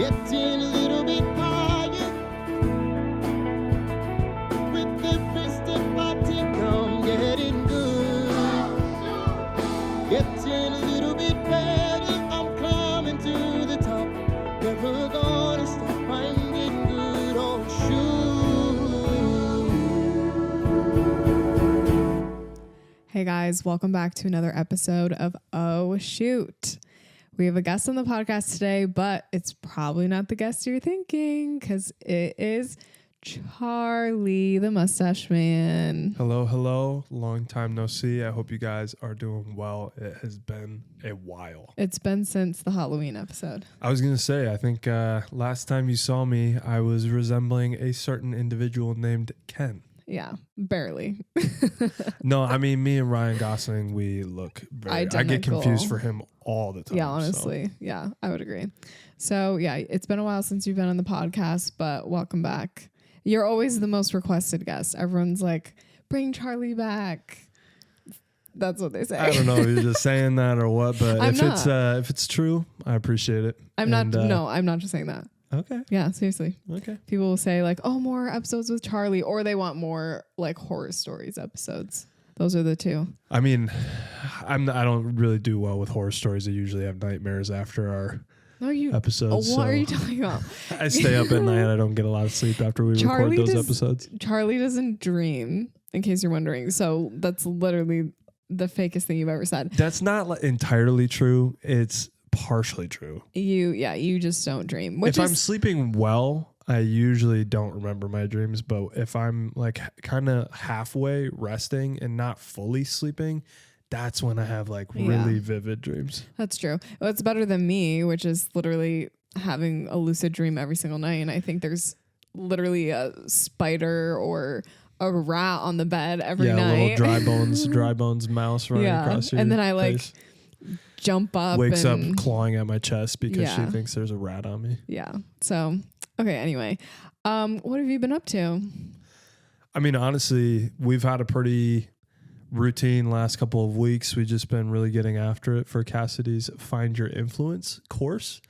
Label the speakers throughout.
Speaker 1: Getting a little bit higher. With every step I take, I'm getting good. Getting a little bit better. I'm climbing to the top. Never gonna stop. I'm getting good. Oh, shoot.
Speaker 2: Hey guys, welcome back to another episode of Oh Shoot. We have a guest on the podcast today, but it's probably not the guest you're thinking because it is Charlie, the mustache man.
Speaker 3: Hello. Long time no see. I hope you guys are doing well. It has been a while.
Speaker 2: It's been since the Halloween episode.
Speaker 3: I was going to say, I think last time you saw me, I was resembling a certain individual named Ken.
Speaker 2: Yeah, barely.
Speaker 3: No, I mean, me and Ryan Gosling, we look very...
Speaker 2: Identical.
Speaker 3: I get confused for him all the time.
Speaker 2: Yeah, honestly. So. Yeah, I would agree. So, yeah, it's been a while since you've been on the podcast, but welcome back. You're always the most requested guest. Everyone's like, bring Charlie back. That's what they say.
Speaker 3: I don't know if you're just saying that or what, but if it's true, I appreciate it.
Speaker 2: I'm not just saying that.
Speaker 3: Okay.
Speaker 2: Yeah, seriously.
Speaker 3: Okay.
Speaker 2: People will say like, oh, more episodes with Charlie, or they want more like horror stories episodes. Those are the two.
Speaker 3: I mean, I don't really do well with horror stories. I usually have nightmares after our episodes.
Speaker 2: What are you talking about?
Speaker 3: I stay up at night. I don't get a lot of sleep after we record those episodes.
Speaker 2: Charlie doesn't dream, in case you're wondering. So that's literally the fakest thing you've ever said.
Speaker 3: That's not entirely true. It's partially true.
Speaker 2: You just don't dream.
Speaker 3: If I'm sleeping well, I usually don't remember my dreams. But if I'm like kind of halfway resting and not fully sleeping, that's when I have like really vivid dreams.
Speaker 2: That's true. Well, it's better than me, which is literally having a lucid dream every single night. And I think there's literally a spider or a rat on the bed every night.
Speaker 3: Yeah, a little dry bones mouse running across your face.
Speaker 2: And then I jump up.
Speaker 3: Wakes up clawing at my chest because she thinks there's a rat on me.
Speaker 2: Yeah. So, okay, anyway. What have you been up to?
Speaker 3: I mean, honestly, we've had a pretty routine last couple of weeks. We've just been really getting after it for Cassidy's Find Your Influence course.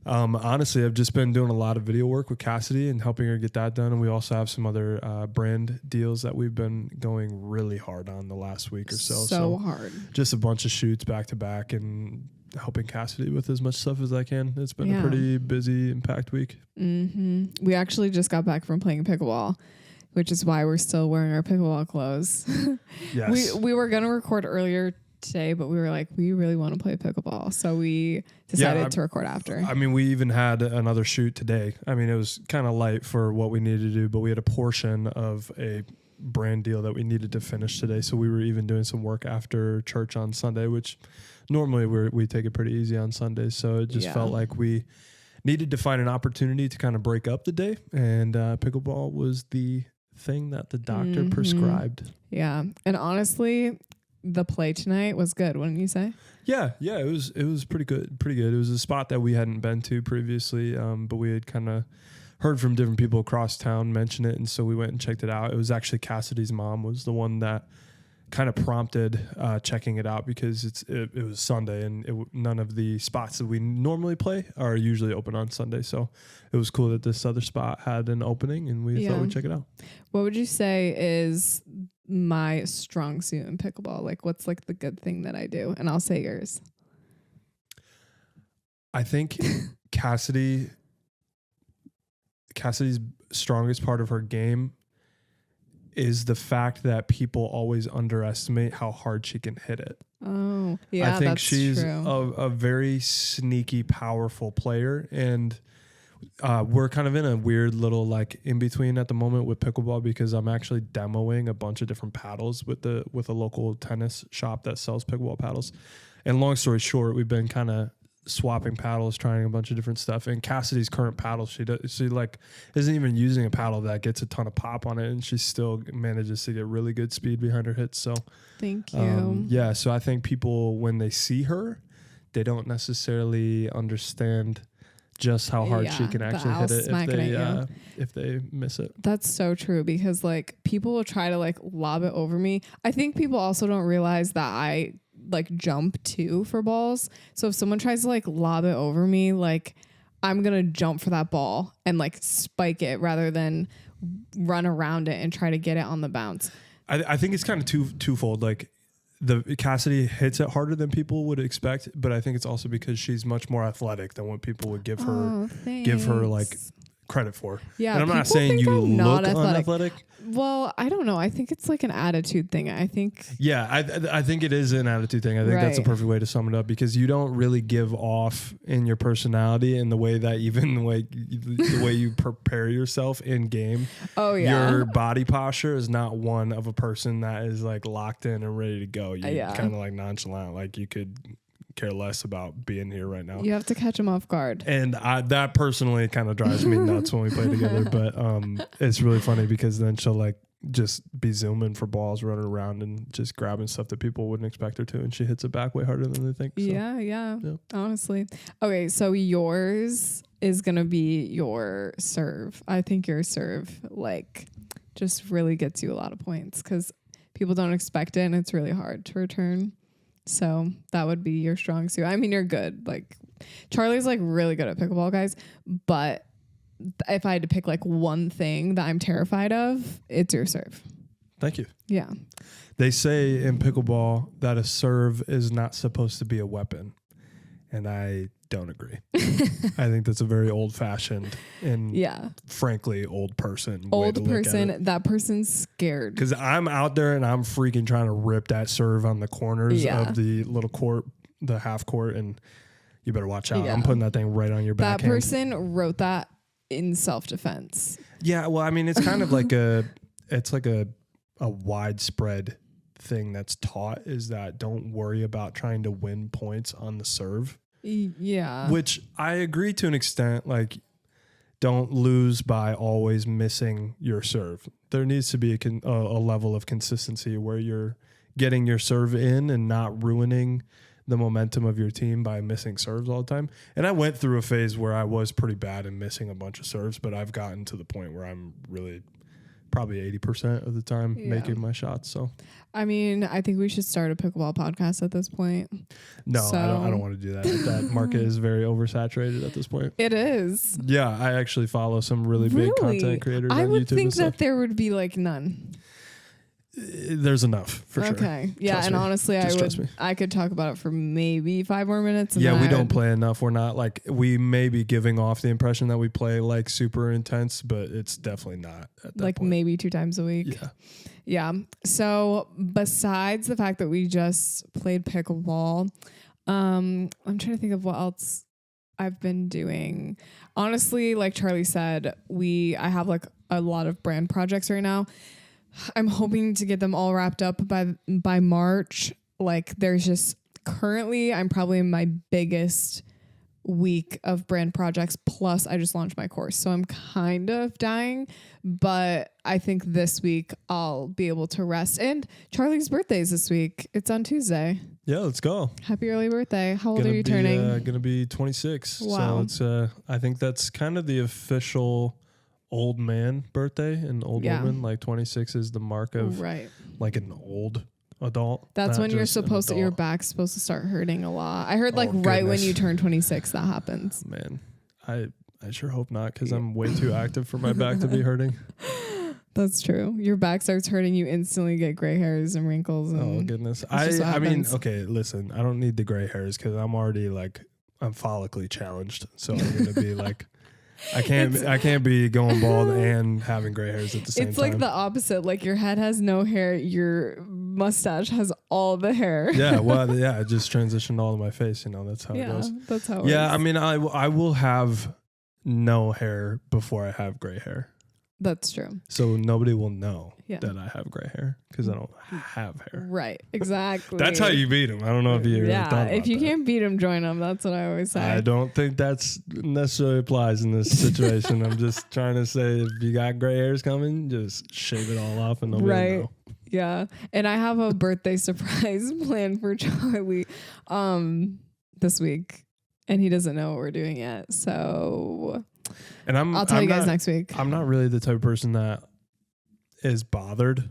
Speaker 3: Honestly, I've just been doing a lot of video work with Cassidy and helping her get that done. And we also have some other brand deals that we've been going really hard on the last week or so.
Speaker 2: So hard.
Speaker 3: Just a bunch of shoots back to back and helping Cassidy with as much stuff as I can. It's been a pretty busy and packed week.
Speaker 2: Mm-hmm. We actually just got back from playing pickleball, which is why we're still wearing our pickleball clothes.
Speaker 3: Yes.
Speaker 2: We were going to record earlier today, but we were like, we really want to play pickleball. So we decided to record after.
Speaker 3: I mean, we even had another shoot today. I mean, it was kind of light for what we needed to do, but we had a portion of a brand deal that we needed to finish today. So we were even doing some work after church on Sunday, which normally we take it pretty easy on Sundays. So it just felt like we needed to find an opportunity to kind of break up the day. And pickleball was the thing that the doctor prescribed.
Speaker 2: Yeah. And honestly, the play tonight was good, wouldn't you say?
Speaker 3: Yeah, it was pretty good. It was a spot that we hadn't been to previously, but we had kind of heard from different people across town mention it, and so we went and checked it out. It was actually Cassidy's mom was the one that kind of prompted checking it out because it was Sunday, and none of the spots that we normally play are usually open on Sunday. So it was cool that this other spot had an opening, and we thought we'd check it out.
Speaker 2: What would you say is my strong suit in pickleball? Like, what's like the good thing that I do? And I'll say yours.
Speaker 3: I think Cassidy's strongest part of her game is the fact that people always underestimate how hard she can hit it.
Speaker 2: Oh, yeah,
Speaker 3: I think
Speaker 2: that's
Speaker 3: she's
Speaker 2: true.
Speaker 3: a very sneaky, powerful player, and we're kind of in a weird little like in between at the moment with pickleball because I'm actually demoing a bunch of different paddles with a local tennis shop that sells pickleball paddles. And long story short, we've been kind of swapping paddles, trying a bunch of different stuff. And Cassidy's current paddle, she like isn't even using a paddle that gets a ton of pop on it, and she still manages to get really good speed behind her hits. So
Speaker 2: thank you.
Speaker 3: So I think people, when they see her, they don't necessarily understand just how hard she can actually hit it if they miss it.
Speaker 2: That's so true, because like people will try to like lob it over me. I think people also don't realize that I like jump too for balls. So if someone tries to like lob it over me, like I'm going to jump for that ball and like spike it rather than run around it and try to get it on the bounce.
Speaker 3: I think it's kind of twofold. Like the Cassidy hits it harder than people would expect, but I think it's also because she's much more athletic than what people would give her like credit for.
Speaker 2: Yeah,
Speaker 3: and I'm not saying you look unathletic.
Speaker 2: Well, I don't know. I think it's like an attitude thing. I think.
Speaker 3: Yeah, I think it is an attitude thing. I think that's a perfect way to sum it up, because you don't really give off in your personality and the way that even like the way you prepare yourself in game.
Speaker 2: Oh yeah.
Speaker 3: Your body posture is not one of a person that is like locked in and ready to go. You're kind of like nonchalant, like you could care less about being here right now.
Speaker 2: You have to catch them off guard.
Speaker 3: And that personally kind of drives me nuts when we play together. But it's really funny because then she'll like just be zooming for balls, running around and just grabbing stuff that people wouldn't expect her to. And she hits it back way harder than they think. So,
Speaker 2: yeah. Honestly. Okay, so yours is going to be your serve. I think your serve like just really gets you a lot of points because people don't expect it and it's really hard to return. So that would be your strong suit. I mean, you're good. Like Charlie's like really good at pickleball, guys. But if I had to pick like one thing that I'm terrified of, it's your serve.
Speaker 3: Thank you.
Speaker 2: Yeah.
Speaker 3: They say in pickleball that a serve is not supposed to be a weapon. And I don't agree. I think that's a very old-fashioned and frankly old person.
Speaker 2: Old person. That person's scared.
Speaker 3: Because I'm out there and I'm freaking trying to rip that serve on the corners of the little court, the half court, and you better watch out. I'm putting that thing right on your back.
Speaker 2: That person wrote that in self-defense.
Speaker 3: Yeah, well, I mean, it's kind of like a widespread thing that's taught, is that don't worry about trying to win points on the serve.
Speaker 2: Yeah.
Speaker 3: Which I agree to an extent. Like, don't lose by always missing your serve. There needs to be a level of consistency where you're getting your serve in and not ruining the momentum of your team by missing serves all the time. And I went through a phase where I was pretty bad in missing a bunch of serves, but I've gotten to the point where I'm really probably 80% of the time making my shots. So, I
Speaker 2: mean, I think we should start a pickleball podcast at this point.
Speaker 3: No, I don't want to do that. That market is very oversaturated at this point.
Speaker 2: It is.
Speaker 3: Yeah, I actually follow some really big content creators on YouTube.
Speaker 2: I would think that there would be like none.
Speaker 3: There's enough for sure.
Speaker 2: Okay. Yeah, and honestly, I could talk about it for maybe 5 more minutes.
Speaker 3: Yeah, we don't play enough. We're not like, we may be giving off the impression that we play like super intense, but it's definitely not at that
Speaker 2: like
Speaker 3: point.
Speaker 2: Maybe 2 times a week. Yeah. So besides the fact that we just played pickleball, I'm trying to think of what else I've been doing. Honestly, like Charlie said, I have like a lot of brand projects right now. I'm hoping to get them all wrapped up by March. Like there's just currently I'm probably in my biggest week of brand projects. Plus I just launched my course. So I'm kind of dying, but I think this week I'll be able to rest. And Charlie's birthday is this week. It's on Tuesday.
Speaker 3: Yeah, let's go.
Speaker 2: Happy early birthday. How old are you turning?
Speaker 3: Gonna be 26.
Speaker 2: Wow.
Speaker 3: So it's I think that's kind of the official old man birthday, and old woman. Like 26 is the mark of like an old adult. That's when you're supposed to,
Speaker 2: your back's supposed to start hurting a lot. I heard like right when you turn 26 that happens.
Speaker 3: Man, I sure hope not, because I'm way too active for my back to be hurting.
Speaker 2: That's true. Your back starts hurting, you instantly get gray hairs and wrinkles. And
Speaker 3: oh goodness. I mean, okay, listen, I don't need the gray hairs because I'm already like, I'm follically challenged. So I'm going to be like, I can't be going bald and having gray hairs at the same time.
Speaker 2: It's like the opposite. Like your head has no hair, your mustache has all the hair.
Speaker 3: Yeah, well, I just transitioned all of my face. You know, that's how it goes.
Speaker 2: That's how it works.
Speaker 3: Yeah, I mean, I will have no hair before I have gray hair.
Speaker 2: That's true.
Speaker 3: So nobody will know that I have gray hair because I don't have hair.
Speaker 2: Right. Exactly.
Speaker 3: That's how you beat them. I don't know if you thought about
Speaker 2: if you
Speaker 3: that.
Speaker 2: can't beat them, join them. That's what I always say.
Speaker 3: I don't think that's necessarily applies in this situation. I'm just trying to say, if you got gray hairs coming, just shave it all off and nobody will know.
Speaker 2: Yeah. And I have a birthday surprise planned for Charlie this week. And he doesn't know what we're doing yet. So...
Speaker 3: And
Speaker 2: I'll tell you guys next week.
Speaker 3: I'm not really the type of person that is bothered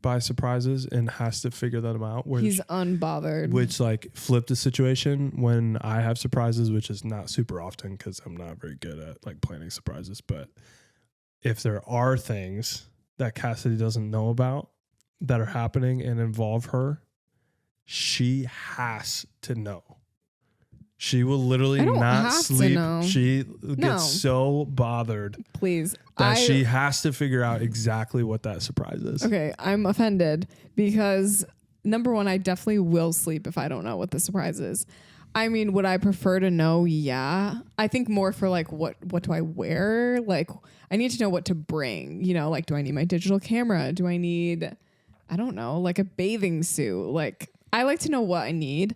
Speaker 3: by surprises and has to figure them out.
Speaker 2: He's unbothered.
Speaker 3: Which like flipped the situation when I have surprises, which is not super often because I'm not very good at like planning surprises. But if there are things that Cassidy doesn't know about that are happening and involve her, she has to know. She will literally not sleep. She gets so bothered.
Speaker 2: Please.
Speaker 3: That she has to figure out exactly what that surprise is.
Speaker 2: Okay, I'm offended because number one, I definitely will sleep if I don't know what the surprise is. I mean, would I prefer to know? Yeah. I think more for like, what do I wear? Like, I need to know what to bring. You know, like, do I need my digital camera? Do I need, I don't know, like a bathing suit? Like, I like to know what I need.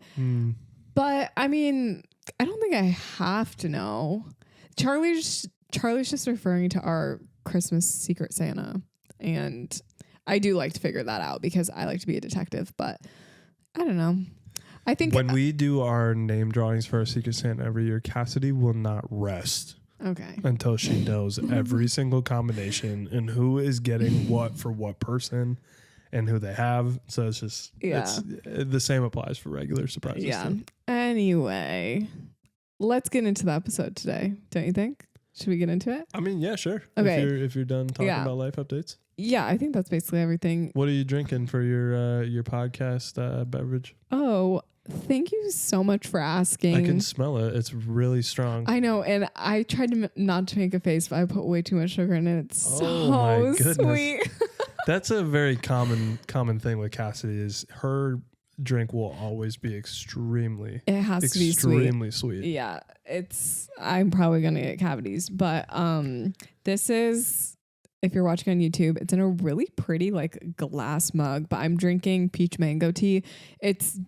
Speaker 2: But I mean, I don't think I have to know. Charlie's just referring to our Christmas Secret Santa. And I do like to figure that out because I like to be a detective. But I don't know. I think
Speaker 3: when we do our name drawings for our Secret Santa every year, Cassidy will not rest.
Speaker 2: Okay.
Speaker 3: Until she knows every single combination and who is getting what for what person and who they have. So it's just, it's the same applies for regular surprises.
Speaker 2: Yeah.
Speaker 3: Too.
Speaker 2: Anyway, let's get into the episode today. Don't you think? Should we get into it?
Speaker 3: I mean, yeah, sure.
Speaker 2: Okay.
Speaker 3: If you're done talking about life updates.
Speaker 2: Yeah, I think that's basically everything.
Speaker 3: What are you drinking for your podcast beverage?
Speaker 2: Oh, thank you so much for asking.
Speaker 3: I can smell it. It's really strong.
Speaker 2: I know, and I tried to not to make a face, but I put way too much sugar in it. It's so sweet.
Speaker 3: That's a very common thing with Cassidy is her drink will always be extremely sweet. Yeah, I'm probably gonna get cavities, but this is, if you're watching on YouTube, it's in a really pretty like glass mug, but I'm drinking peach mango tea. It's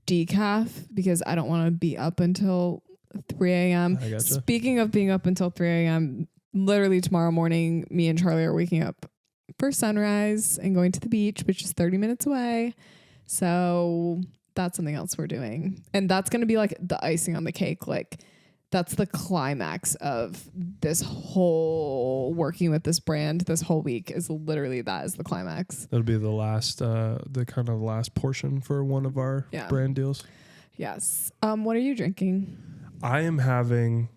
Speaker 3: decaf because I don't want to be up until 3 a.m. I gotcha.
Speaker 2: Speaking of being up until 3 a.m., literally tomorrow morning, me and Charlie are waking up for sunrise and going to the beach, which is 30 minutes away. So that's something else we're doing. And that's going to be like the icing on the cake. Like that's the climax of this whole working with this brand this whole week is literally that is the climax.
Speaker 3: That'll be the last, the kind of last portion for one of our brand deals.
Speaker 2: Yes. What are you drinking?
Speaker 3: I am having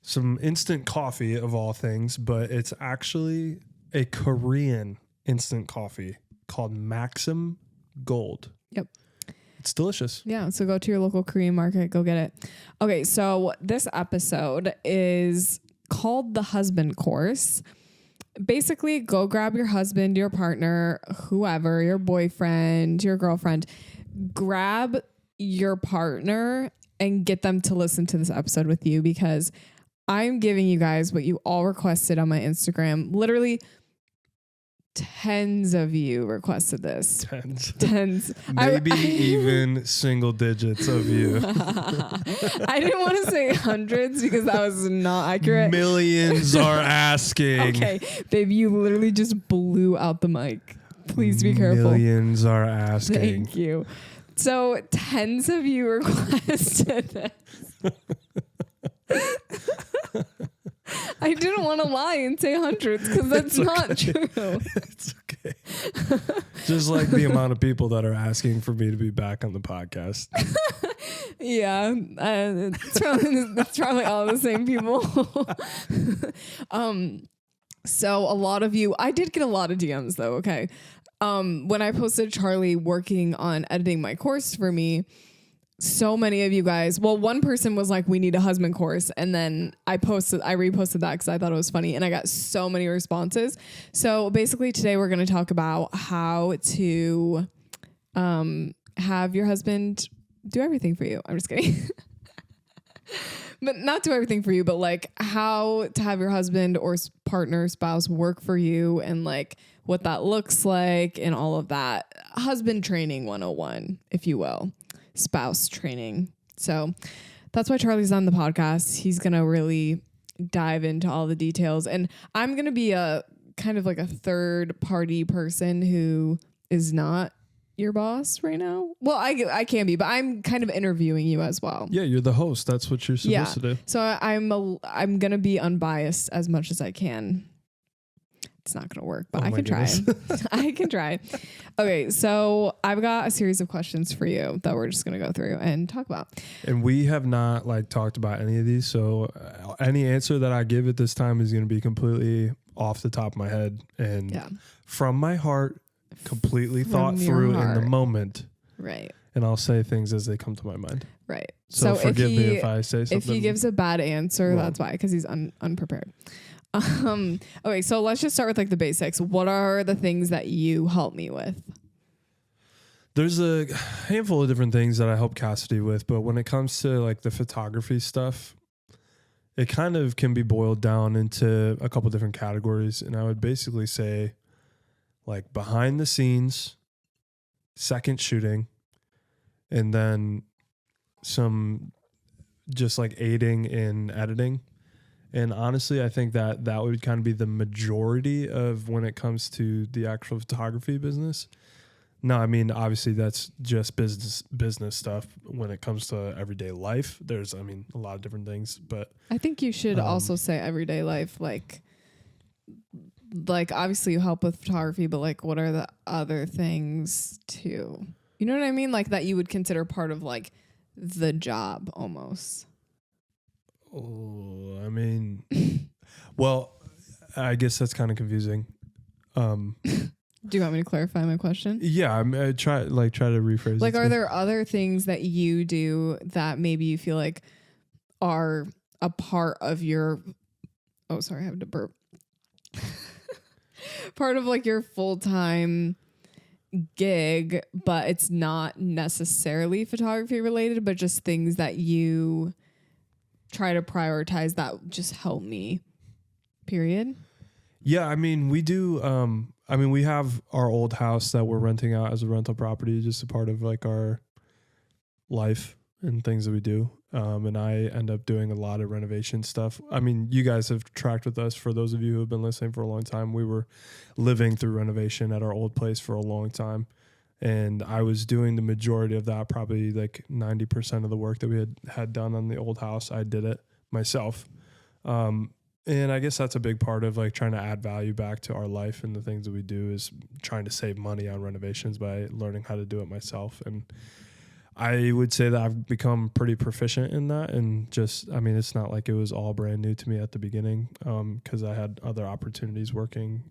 Speaker 3: some instant coffee of all things, but it's actually a Korean instant coffee called Maxim Gold.
Speaker 2: Yep.
Speaker 3: It's delicious.
Speaker 2: Yeah. So go to your local Korean market. Go get it. Okay. So this episode is called The Husband Course. Basically, go grab your husband, your partner, whoever, your boyfriend, your girlfriend. Grab your partner and get them to listen to this episode with you because I'm giving you guys what you all requested on my Instagram. Literally, tens of you requested this. Tens.
Speaker 3: Maybe even single digits of you.
Speaker 2: I didn't want to say hundreds because that was not accurate.
Speaker 3: Millions are asking.
Speaker 2: Okay, babe, you literally just blew out the mic. Please be careful.
Speaker 3: Millions are asking.
Speaker 2: Thank you. So tens of you requested this. I didn't want to lie and say hundreds because that's not true.
Speaker 3: It's okay. Just like the amount of people that are asking for me to be back on the podcast.
Speaker 2: Yeah, it's probably all the same people. So a lot of you, I did get a lot of DMs though. Okay, when I posted Charlie working on editing my course for me. So many of you guys, well, one person was like, we need a husband course. And then I reposted that because I thought it was funny and I got so many responses. So basically today we're going to talk about how to have your husband do everything for you. I'm just kidding. But not do everything for you, but like how to have your husband or partner, spouse work for you and like what that looks like and all of that. Husband training 101, if you will. Spouse training. So that's why Charlie's on the podcast. He's going to really dive into all the details. And I'm going to be a kind of like a third party person who is not your boss right now. Well, I can be, but I'm kind of interviewing you as well.
Speaker 3: Yeah, you're the host. That's what you're supposed to do.
Speaker 2: So I'm going to be unbiased as much as I can. it's not going to work, but
Speaker 3: Oh
Speaker 2: I
Speaker 3: my
Speaker 2: can try.
Speaker 3: goodness.
Speaker 2: I can try. Okay. So I've got a series of questions for you that we're just going to go through and talk about.
Speaker 3: And we have not like talked about any of these. So any answer that I give at this time is going to be completely off the top of my head and from my heart, completely thought through in the moment.
Speaker 2: Right.
Speaker 3: And I'll say things as they come to my mind.
Speaker 2: Right.
Speaker 3: So forgive me if I say something.
Speaker 2: If he gives a bad answer, that's why, because he's unprepared. Okay, so let's just start with like the basics. What are the things that you help me with?
Speaker 3: There's a handful of different things that I help Cassidy with, but when it comes to like the photography stuff, it kind of can be boiled down into a couple different categories. And I would basically say like behind the scenes, second shooting, and then some just like aiding in editing. And honestly, I think that would kind of be the majority of when it comes to the actual photography business. No, I mean, obviously that's just business stuff. When it comes to everyday life, there's, I mean, a lot of different things, but
Speaker 2: I think you should also say everyday life, like obviously you help with photography, but like what are the other things too? You know what I mean? Like that you would consider part of like the job almost.
Speaker 3: Oh, I mean, well, I guess that's kind of confusing.
Speaker 2: Do you want me to clarify my question?
Speaker 3: Yeah, I try to rephrase.
Speaker 2: Like, are there other things that you do that maybe you feel like are a part of your? Oh, sorry, I have to burp. Part of like your full-time gig, but it's not necessarily photography related, but just things that you try to prioritize that just help me, period.
Speaker 3: Yeah, I mean, we do. I mean, we have our old house that we're renting out as a rental property, just a part of like our life and things that we do. And I end up doing a lot of renovation stuff. I mean, you guys have tracked with us. For those of you who have been listening for a long time, we were living through renovation at our old place for a long time. And I was doing the majority of that, probably like 90% of the work that we had done on the old house. I did it myself. And I guess that's a big part of like trying to add value back to our life, and the things that we do is trying to save money on renovations by learning how to do it myself. And I would say that I've become pretty proficient in that. And just, I mean, it's not like it was all brand new to me at the beginning, because I had other opportunities working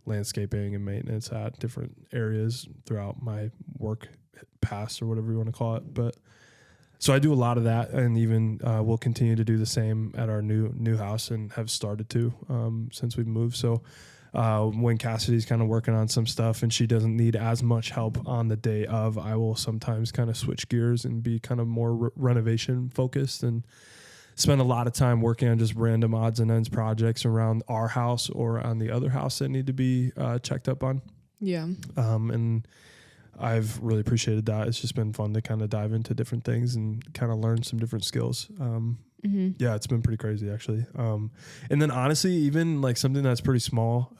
Speaker 3: landscaping and maintenance at different areas throughout my work past, or whatever you want to call it. But so I do a lot of that, and even we'll continue to do the same at our new house, and have started to since we've moved. So when Cassidy's kind of working on some stuff and she doesn't need as much help on the day of, I will sometimes kind of switch gears and be kind of more renovation focused, and spend a lot of time working on just random odds and ends projects around our house or on the other house that need to be checked up on.
Speaker 2: Yeah.
Speaker 3: And I've really appreciated that. It's just been fun to kind of dive into different things and kind of learn some different skills. Yeah, it's been pretty crazy actually. And then honestly, even like something that's pretty small,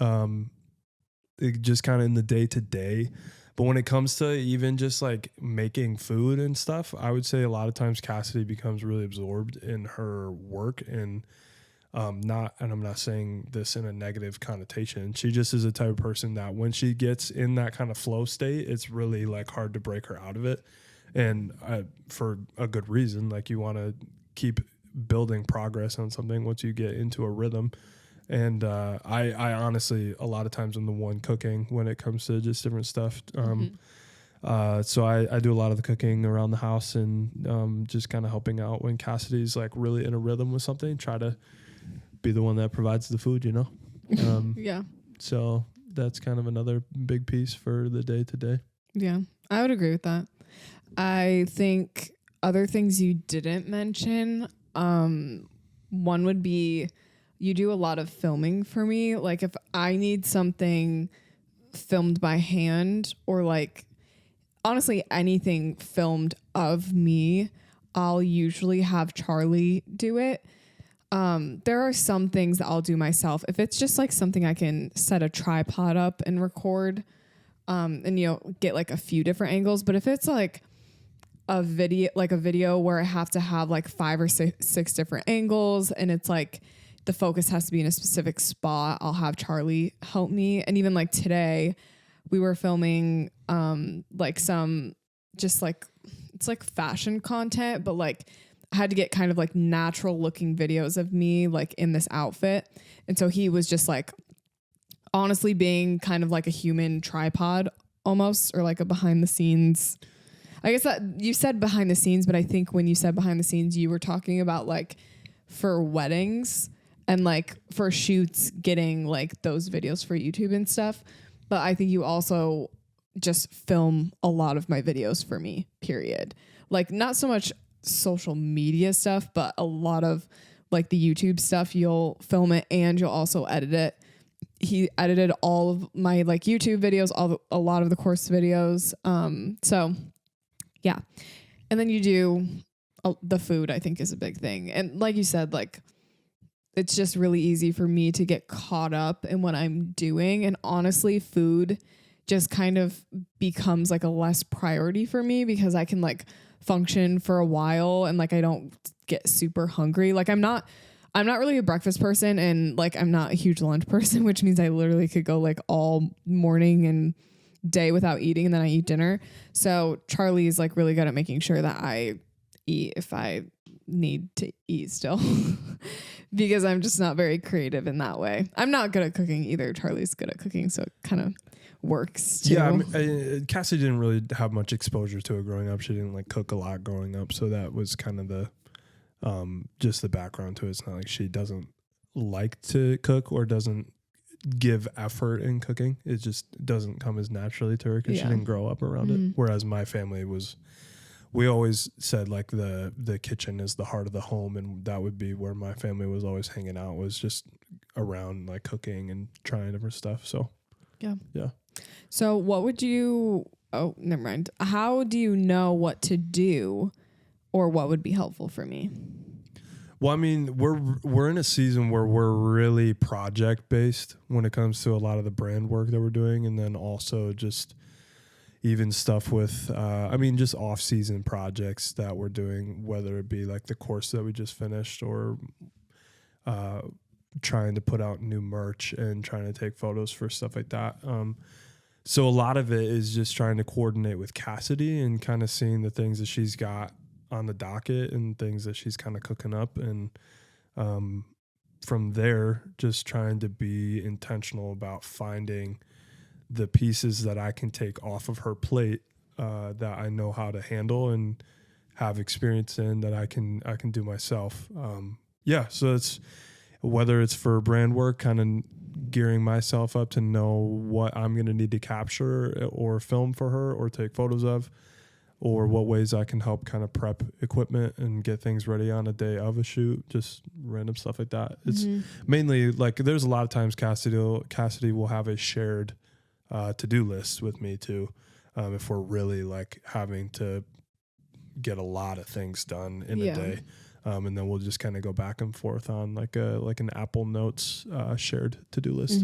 Speaker 3: it just kind of in the day to day. But when it comes to even just like making food and stuff, I would say a lot of times Cassidy becomes really absorbed in her work, and I'm not saying this in a negative connotation. She just is a type of person that when she gets in that kind of flow state, it's really like hard to break her out of it. And for a good reason, like you want to keep building progress on something once you get into a rhythm. And I honestly, a lot of times I'm the one cooking when it comes to just different stuff. So I do a lot of the cooking around the house, and just kind of helping out when Cassidy's like really in a rhythm with something, try to be the one that provides the food, you know?
Speaker 2: Yeah.
Speaker 3: So that's kind of another big piece for the day to day.
Speaker 2: Yeah, I would agree with that. I think other things you didn't mention, one would be you do a lot of filming for me. Like if I need something filmed by hand, or like honestly anything filmed of me, I'll usually have Charlie do it. There are some things that I'll do myself. If it's just like something I can set a tripod up and record, and get like a few different angles. But if it's like a video where I have to have like 5 or 6 different angles, and it's like the focus has to be in a specific spot, I'll have Charlie help me. And even like today we were filming like some just like, it's like fashion content, but like I had to get kind of like natural looking videos of me like in this outfit. And so he was just like honestly being kind of like a human tripod almost, or like a behind the scenes. I guess that you said behind the scenes, but I think when you said behind the scenes, you were talking about like for weddings and like for shoots, getting like those videos for YouTube and stuff. But I think you also just film a lot of my videos for me, period. Like not so much social media stuff, but a lot of like the YouTube stuff, you'll film it and you'll also edit it. He edited all of my like YouTube videos, a lot of the course videos. So yeah. And then you do the food, I think is a big thing. And like you said, like it's just really easy for me to get caught up in what I'm doing. And honestly, food just kind of becomes like a less priority for me because I can like function for a while and like I don't get super hungry. Like I'm not really a breakfast person, and like I'm not a huge lunch person, which means I literally could go like all morning and day without eating, and then I eat dinner. So Charlie is like really good at making sure that I eat if I need to eat still because I'm just not very creative in that way. I'm not good at cooking either. Charlie's good at cooking, so it kind of works too.
Speaker 3: Yeah, Cassie didn't really have much exposure to it growing up. She didn't like cook a lot growing up, so that was kind of the just the background to it. It's not like she doesn't like to cook or doesn't give effort in cooking. It just doesn't come as naturally to her because she didn't grow up around it. Whereas my family we always said like the kitchen is the heart of the home, and that would be where my family was always hanging out, was just around like cooking and trying different stuff. So yeah.
Speaker 2: So what would you, oh, never mind. How do you know what to do or what would be helpful for me?
Speaker 3: Well, I mean, we're in a season where we're really project based when it comes to a lot of the brand work that we're doing. And then also just even stuff with, just off season projects that we're doing, whether it be like the course that we just finished or trying to put out new merch and trying to take photos for stuff like that. So a lot of it is just trying to coordinate with Cassidy and kind of seeing the things that she's got on the docket and things that she's kind of cooking up. And from there, just trying to be intentional about finding the pieces that I can take off of her plate that I know how to handle and have experience in that I can do myself. So it's whether it's for brand work, kind of gearing myself up to know what I'm going to need to capture or film for her or take photos of, or what ways I can help kind of prep equipment and get things ready on a day of a shoot, just random stuff like that. It's mainly like there's a lot of times Cassidy will have a shared to-do list with me too. If we're really like having to get a lot of things done in a day. And then we'll just kind of go back and forth on like an Apple Notes shared to-do list.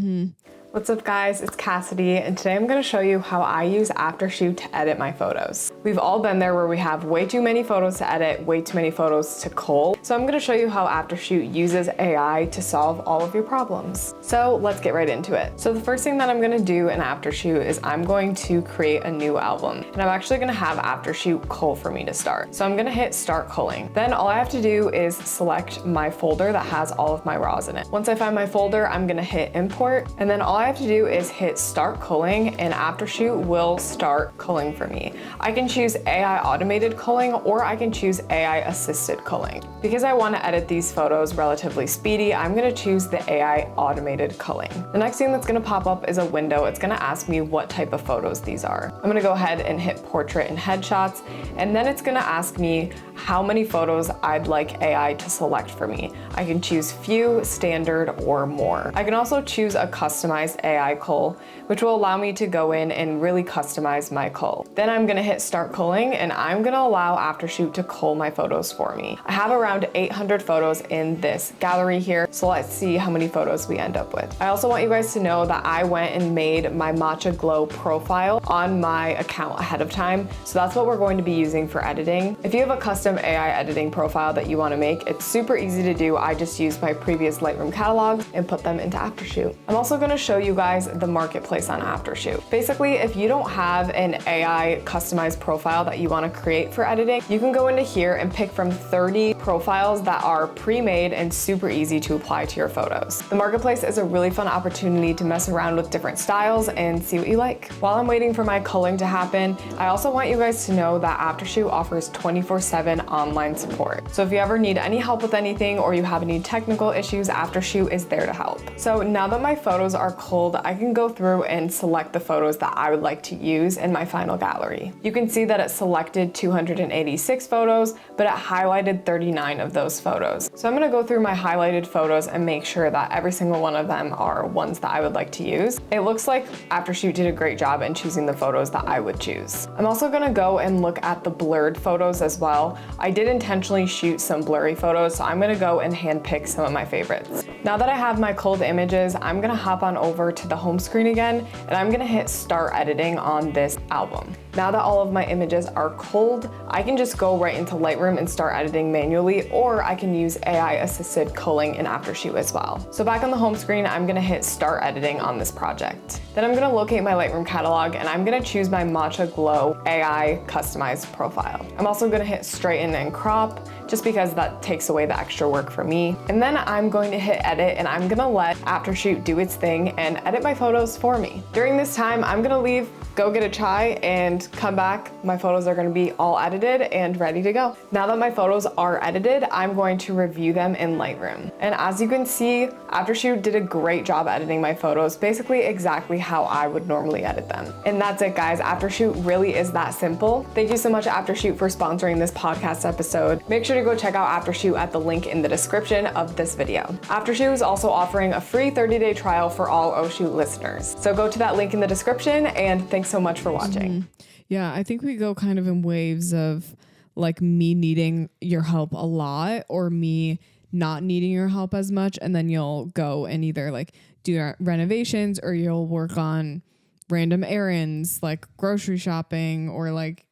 Speaker 2: What's up guys, it's Cassidy, and today I'm going to show you how I use Aftershoot to edit my photos. We've all been there where we have way too many photos to edit, way too many photos to cull. So I'm going to show you how Aftershoot uses AI to solve all of your problems. So let's get right into it. So the first thing that I'm going to do in Aftershoot is I'm going to create a new album, and I'm actually going to have Aftershoot cull for me to start. So I'm going to hit start culling. Then all I have to do is select my folder that has all of my RAWs in it. Once I find my folder, I'm going to hit import, and then all I have to do is hit start culling, and Aftershoot will start culling for me. I can choose AI automated culling, or I can choose AI assisted culling. Because I want to edit these photos relatively speedy, I'm going to choose the AI automated culling. The next thing that's going to pop up is a window. It's going to ask me what type of photos these are. I'm going to go ahead and hit portrait and headshots, and then it's going to ask me how many photos I'd like AI to select for me. I can choose few, standard, or more. I can also choose a customized AI cull, which will allow me to go in and really customize my cull. Then I'm gonna hit start culling, and I'm gonna allow Aftershoot to cull my photos for me. I have around 800 photos in this gallery here, so let's see how many photos we end up with. I also want you guys to know that I went and made my Matcha Glow profile on my account ahead of time, so that's what we're going to be using for editing. If you have a custom AI editing profile that that you want to make. It's super easy to do. I just used my previous Lightroom catalogs and put them into Aftershoot. I'm also going to show you guys the marketplace on Aftershoot. Basically, if you don't have an AI customized profile that you want to create for editing, you can go into here and pick from 30 profiles that are pre-made and super easy to apply to your photos. The marketplace is a really fun opportunity to mess around with different styles and see what you like. While I'm waiting for my culling to happen, I also want you guys to know that Aftershoot offers 24/7 online support. So if you ever need any help with anything or you have any technical issues, Aftershoot is there to help. So now that my photos are culled, I can go through and select the photos that I would like to use in my final gallery. You can see that it selected 286 photos, but it highlighted 39 of those photos. So I'm gonna go through my highlighted photos and make sure that every single one of them are ones that I would like to use. It looks like Aftershoot did a great job in choosing the photos that I would choose. I'm also gonna go and look at the blurred photos as well. I did intentionally shoot some blurry photos, so I'm gonna go and handpick some of my favorites. Now that I have my culled images, I'm gonna hop on over to the home screen again, and I'm gonna hit start editing on this album. Now that all of my images are culled, I can just go right into Lightroom and start editing manually, or I can use AI assisted culling in Aftershoot as well. So back on the home screen, I'm gonna hit start editing on this project. Then I'm gonna locate my Lightroom catalog and I'm gonna choose my Matcha Glow AI customized profile. I'm also gonna hit straighten and crop, just because that takes away the extra work for me. And then I'm going to hit edit and I'm gonna let Aftershoot do its thing and edit my photos for me. During this time, I'm gonna leave, go get a chai, and come back. My photos are gonna be all edited and ready to go. Now that my photos are edited, I'm going to review them in Lightroom. And as you can see, Aftershoot did a great job editing my photos, basically exactly how I would normally edit them. And that's it, guys. Aftershoot really is that simple. Thank you so much, Aftershoot, for sponsoring this podcast episode. Make sure to go check out Aftershoot at the link in the description of this video. Aftershoot is also offering a free 30-day trial for all Oh Shoot listeners. So go to that link in the description, and thanks so much for watching. Yeah, I think we go kind of in waves of like me needing your help a lot or me not needing your help as much. And then you'll go and either like do renovations or you'll work on random errands like grocery shopping or like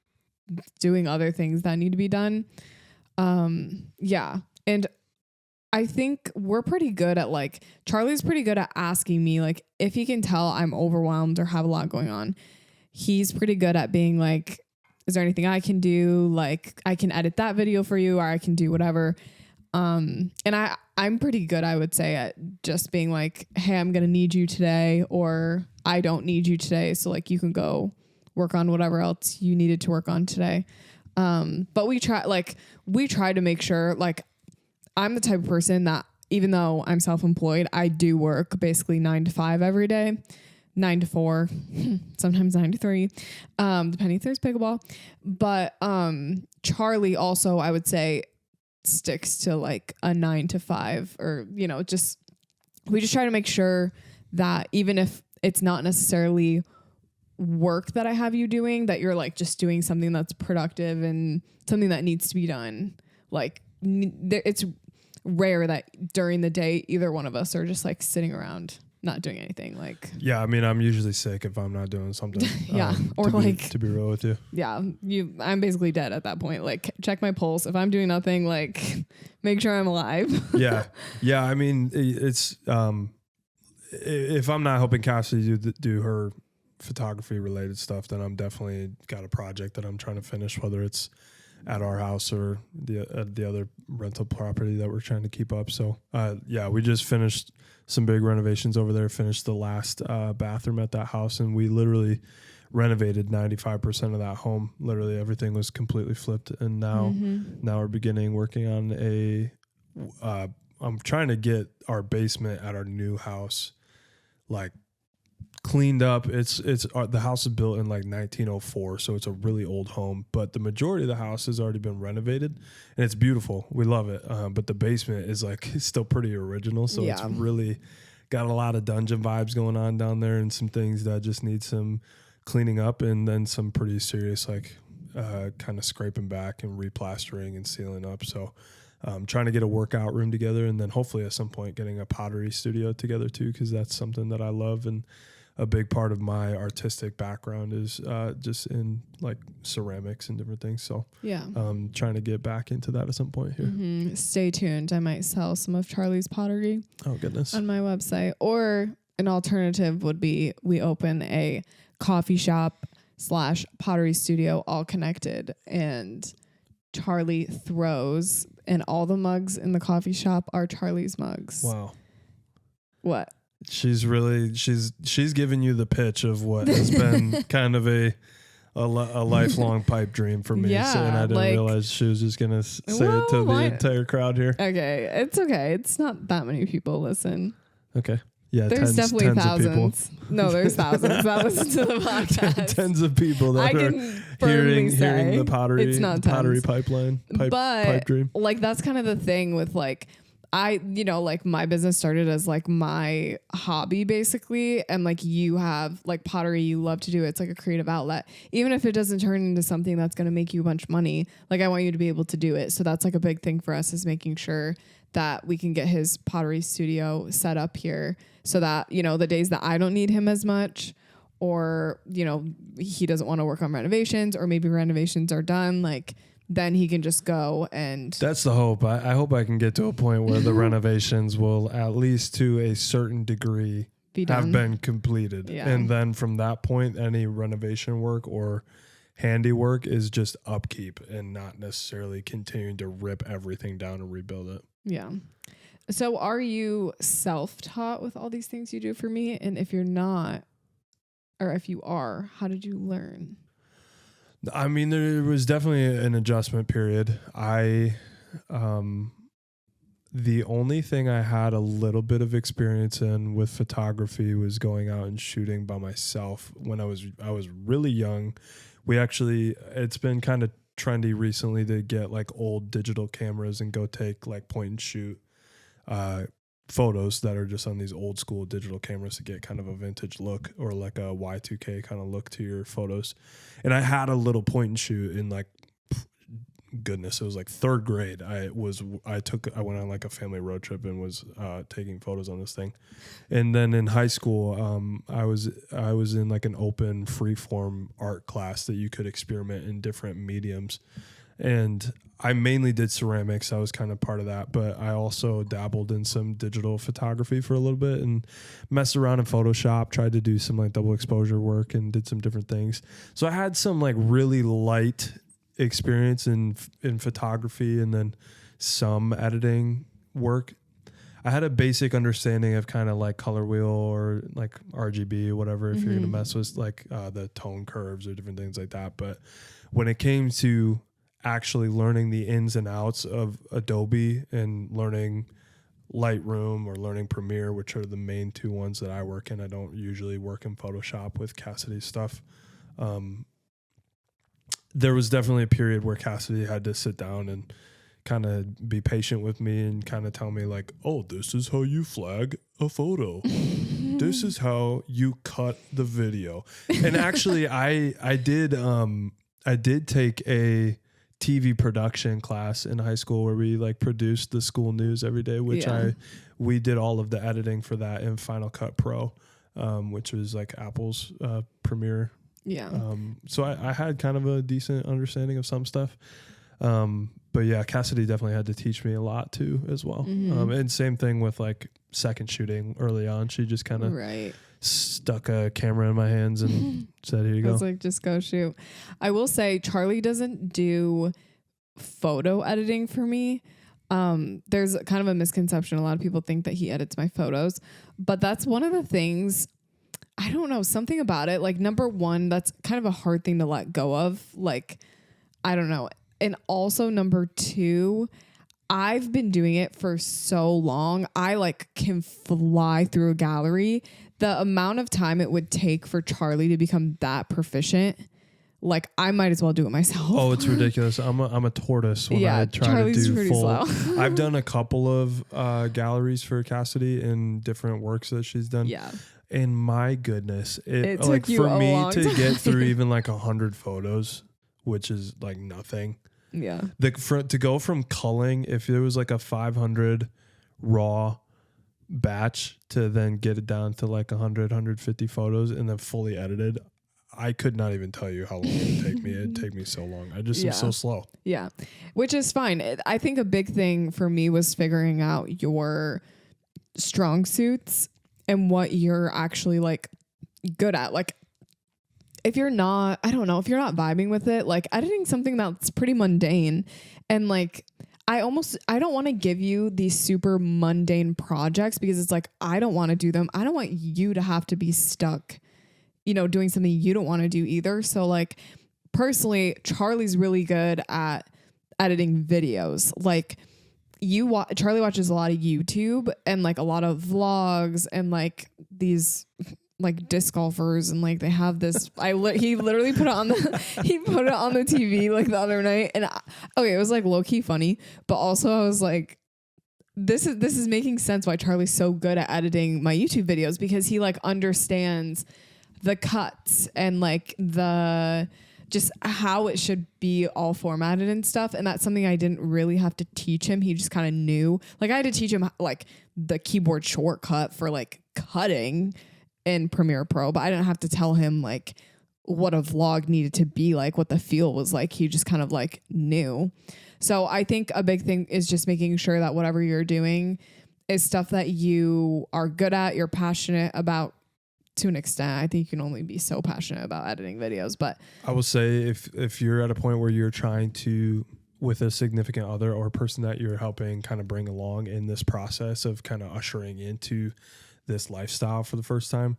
Speaker 2: doing other things that need to be done. Yeah. And I think we're pretty good at like, Charlie's pretty good at asking me like if he can tell I'm overwhelmed or have a lot going on. He's pretty good at being like, is there anything I can do? Like I can edit that video for you or I can do whatever. And I'm pretty good, I would say, at just being like, hey, I'm going to need you today, or I don't need you today. So like you can go work on whatever else you needed to work on today. But we try to make sure, like, I'm the type of person that even though I'm self-employed, I do work basically 9 to 5 every day, 9 to 4, sometimes 9 to 3, depending if there's pickleball. But, Charlie also, I would say, sticks to like a 9 to 5 or, you know, we just try to make sure that even if it's not necessarily work that I have you doing, that you're like just doing something that's productive and something that needs to be done. Like it's rare that during the day, either one of us are just like sitting around not doing anything. Like,
Speaker 3: yeah, I mean, I'm usually sick if I'm not doing something.
Speaker 2: Yeah. Or
Speaker 3: to be real with you.
Speaker 2: Yeah. I'm basically dead at that point. Like check my pulse. If I'm doing nothing, like make sure I'm alive.
Speaker 3: Yeah. Yeah. I mean, it's, if I'm not helping Cassidy do her photography related stuff, then I'm definitely got a project that I'm trying to finish, whether it's at our house or the other rental property that we're trying to keep up. So, yeah, we just finished some big renovations over there, finished the last bathroom at that house, and we literally renovated 95% of that home. Literally everything was completely flipped. And now we're beginning working on I'm trying to get our basement at our new house like cleaned up. The house is built in like 1904, so it's a really old home, but the majority of the house has already been renovated and it's beautiful. We love it. But the basement is like still pretty original, so It's really got a lot of dungeon vibes going on down there and some things that just need some cleaning up, and then some pretty serious like kind of scraping back and replastering and sealing up. So trying to get a workout room together, and then hopefully at some point getting a pottery studio together too, because that's something that I love. And a big part of my artistic background is just in like ceramics and different things. So
Speaker 2: Yeah.
Speaker 3: Trying to get back into that at some point here.
Speaker 2: Mm-hmm. Stay tuned. I might sell some of Charlie's pottery
Speaker 3: Oh goodness.
Speaker 2: on my website. Or an alternative would be we open a coffee shop / pottery studio, all connected, and Charlie throws, and all the mugs in the coffee shop are Charlie's mugs.
Speaker 3: Wow.
Speaker 2: What?
Speaker 3: She's giving you the pitch of what has been kind of a lifelong pipe dream for me.
Speaker 2: Yeah,
Speaker 3: So, and I didn't realize she was just gonna say it to the entire crowd here.
Speaker 2: Okay, it's okay. It's not that many people listen.
Speaker 3: Okay. Yeah,
Speaker 2: there's definitely thousands. No, there's thousands that listen to the podcast.
Speaker 3: Tens of people that are hearing the pottery,
Speaker 2: it's not
Speaker 3: pottery pipeline, pipe dream.
Speaker 2: Like that's kind of the thing with like, like my business started as like my hobby basically. And like you have like pottery, you love to do it. It's like a creative outlet. Even if it doesn't turn into something that's going to make you a bunch of money, like I want you to be able to do it. So that's like a big thing for us, is making sure that we can get his pottery studio set up here so that, the days that I don't need him as much, or, he doesn't want to work on renovations, or maybe renovations are done, like then he can just go. And
Speaker 3: that's the hope. I hope I can get to a point where the renovations will, at least to a certain degree, have been completed. Yeah. And then from that point, any renovation work or handiwork is just upkeep and not necessarily continuing to rip everything down and rebuild it.
Speaker 2: Yeah. So are you self-taught with all these things you do for me? And if you're not, or if you are, how did you learn?
Speaker 3: I mean, there was definitely an adjustment period. The only thing I had a little bit of experience in with photography was going out and shooting by myself when I was really young. It's been kind of trendy recently to get like old digital cameras and go take like point and shoot photos that are just on these old school digital cameras to get kind of a vintage look, or like a Y2K kind of look to your photos. And I had a little point and shoot in like, goodness, it was like third grade. I went on like a family road trip and was taking photos on this thing. And then in high school, I was in like an open freeform art class that you could experiment in different mediums. And I mainly did ceramics. I was kind of part of that, but I also dabbled in some digital photography for a little bit and messed around in Photoshop, tried to do some like double exposure work and did some different things. So I had some like really light experience in photography and then some editing work. I had a basic understanding of kind of like color wheel or like RGB or whatever, if you're going to mess with like the tone curves or different things like that. But when it came to actually learning the ins and outs of Adobe and learning Lightroom or learning Premiere, which are the main two ones that I work in, I don't usually work in Photoshop with Cassidy's stuff. There was definitely a period where Cassidy had to sit down and kind of be patient with me and kind of tell me like, oh, this is how you flag a photo. This is how you cut the video. And actually I did take a TV production class in high school where we like produced the school news every day, which we did all of the editing for that in Final Cut Pro, which was like Apple's Premiere.
Speaker 2: Yeah.
Speaker 3: So I had kind of a decent understanding of some stuff. But yeah, Cassidy definitely had to teach me a lot too as well. And same thing with like second shooting early on. She just kind of stuck a camera in my hands and said, here you go. I was
Speaker 2: like, just go shoot. I will say Charlie doesn't do photo editing for me. There's kind of a misconception. A lot of people think that he edits my photos, but that's one of the things, I don't know, something about it. Like number one, that's kind of a hard thing to let go of. Like, I don't know. And also number two, I've been doing it for so long. I like can fly through a gallery. The amount of time it would take for Charlie to become that proficient, like I might as well do it myself.
Speaker 3: Oh, it's ridiculous. I'm a tortoise when I try
Speaker 2: Charlie's
Speaker 3: to do full.
Speaker 2: Slow.
Speaker 3: I've done a couple of galleries for Cassidy in different works that she's done.
Speaker 2: Yeah.
Speaker 3: And my goodness, it
Speaker 2: took
Speaker 3: like
Speaker 2: you
Speaker 3: for
Speaker 2: a
Speaker 3: me
Speaker 2: long
Speaker 3: to
Speaker 2: time.
Speaker 3: get through even like 100 photos, which is like nothing.
Speaker 2: Yeah.
Speaker 3: To go from culling, if there was like a 500 raw batch to then get it down to like 100, 150 photos and then fully edited, I could not even tell you how long it would take me. It'd take me so long. I just am so slow.
Speaker 2: Yeah. Which is fine. I think a big thing for me was figuring out your strong suits and what you're actually like good at. Like if you're not, I don't know, if you're not vibing with it, like editing something that's pretty mundane and like, I don't want to give you these super mundane projects because it's like, I don't want to do them. I don't want you to have to be stuck, you know, doing something you don't want to do either. So like personally, Charlie's really good at editing videos. Like Charlie watches a lot of YouTube and like a lot of vlogs and like these like disc golfers and like they have this he literally put it on the TV like the other night and it was like low-key funny, but also I was like this is making sense why Charlie's so good at editing my YouTube videos because he like understands the cuts and like the just how it should be all formatted and stuff. And that's something I didn't really have to teach him. He just kind of knew. Like I had to teach him like the keyboard shortcut for like cutting in Premiere Pro, but I didn't have to tell him like what a vlog needed to be like, what the feel was like. He just kind of like knew. So I think a big thing is just making sure that whatever you're doing is stuff that you are good at, you're passionate about. To an extent, I think you can only be so passionate about editing videos, but
Speaker 3: I will say if you're at a point where you're trying to, with a significant other or a person that you're helping kind of bring along in this process of kind of ushering into this lifestyle for the first time,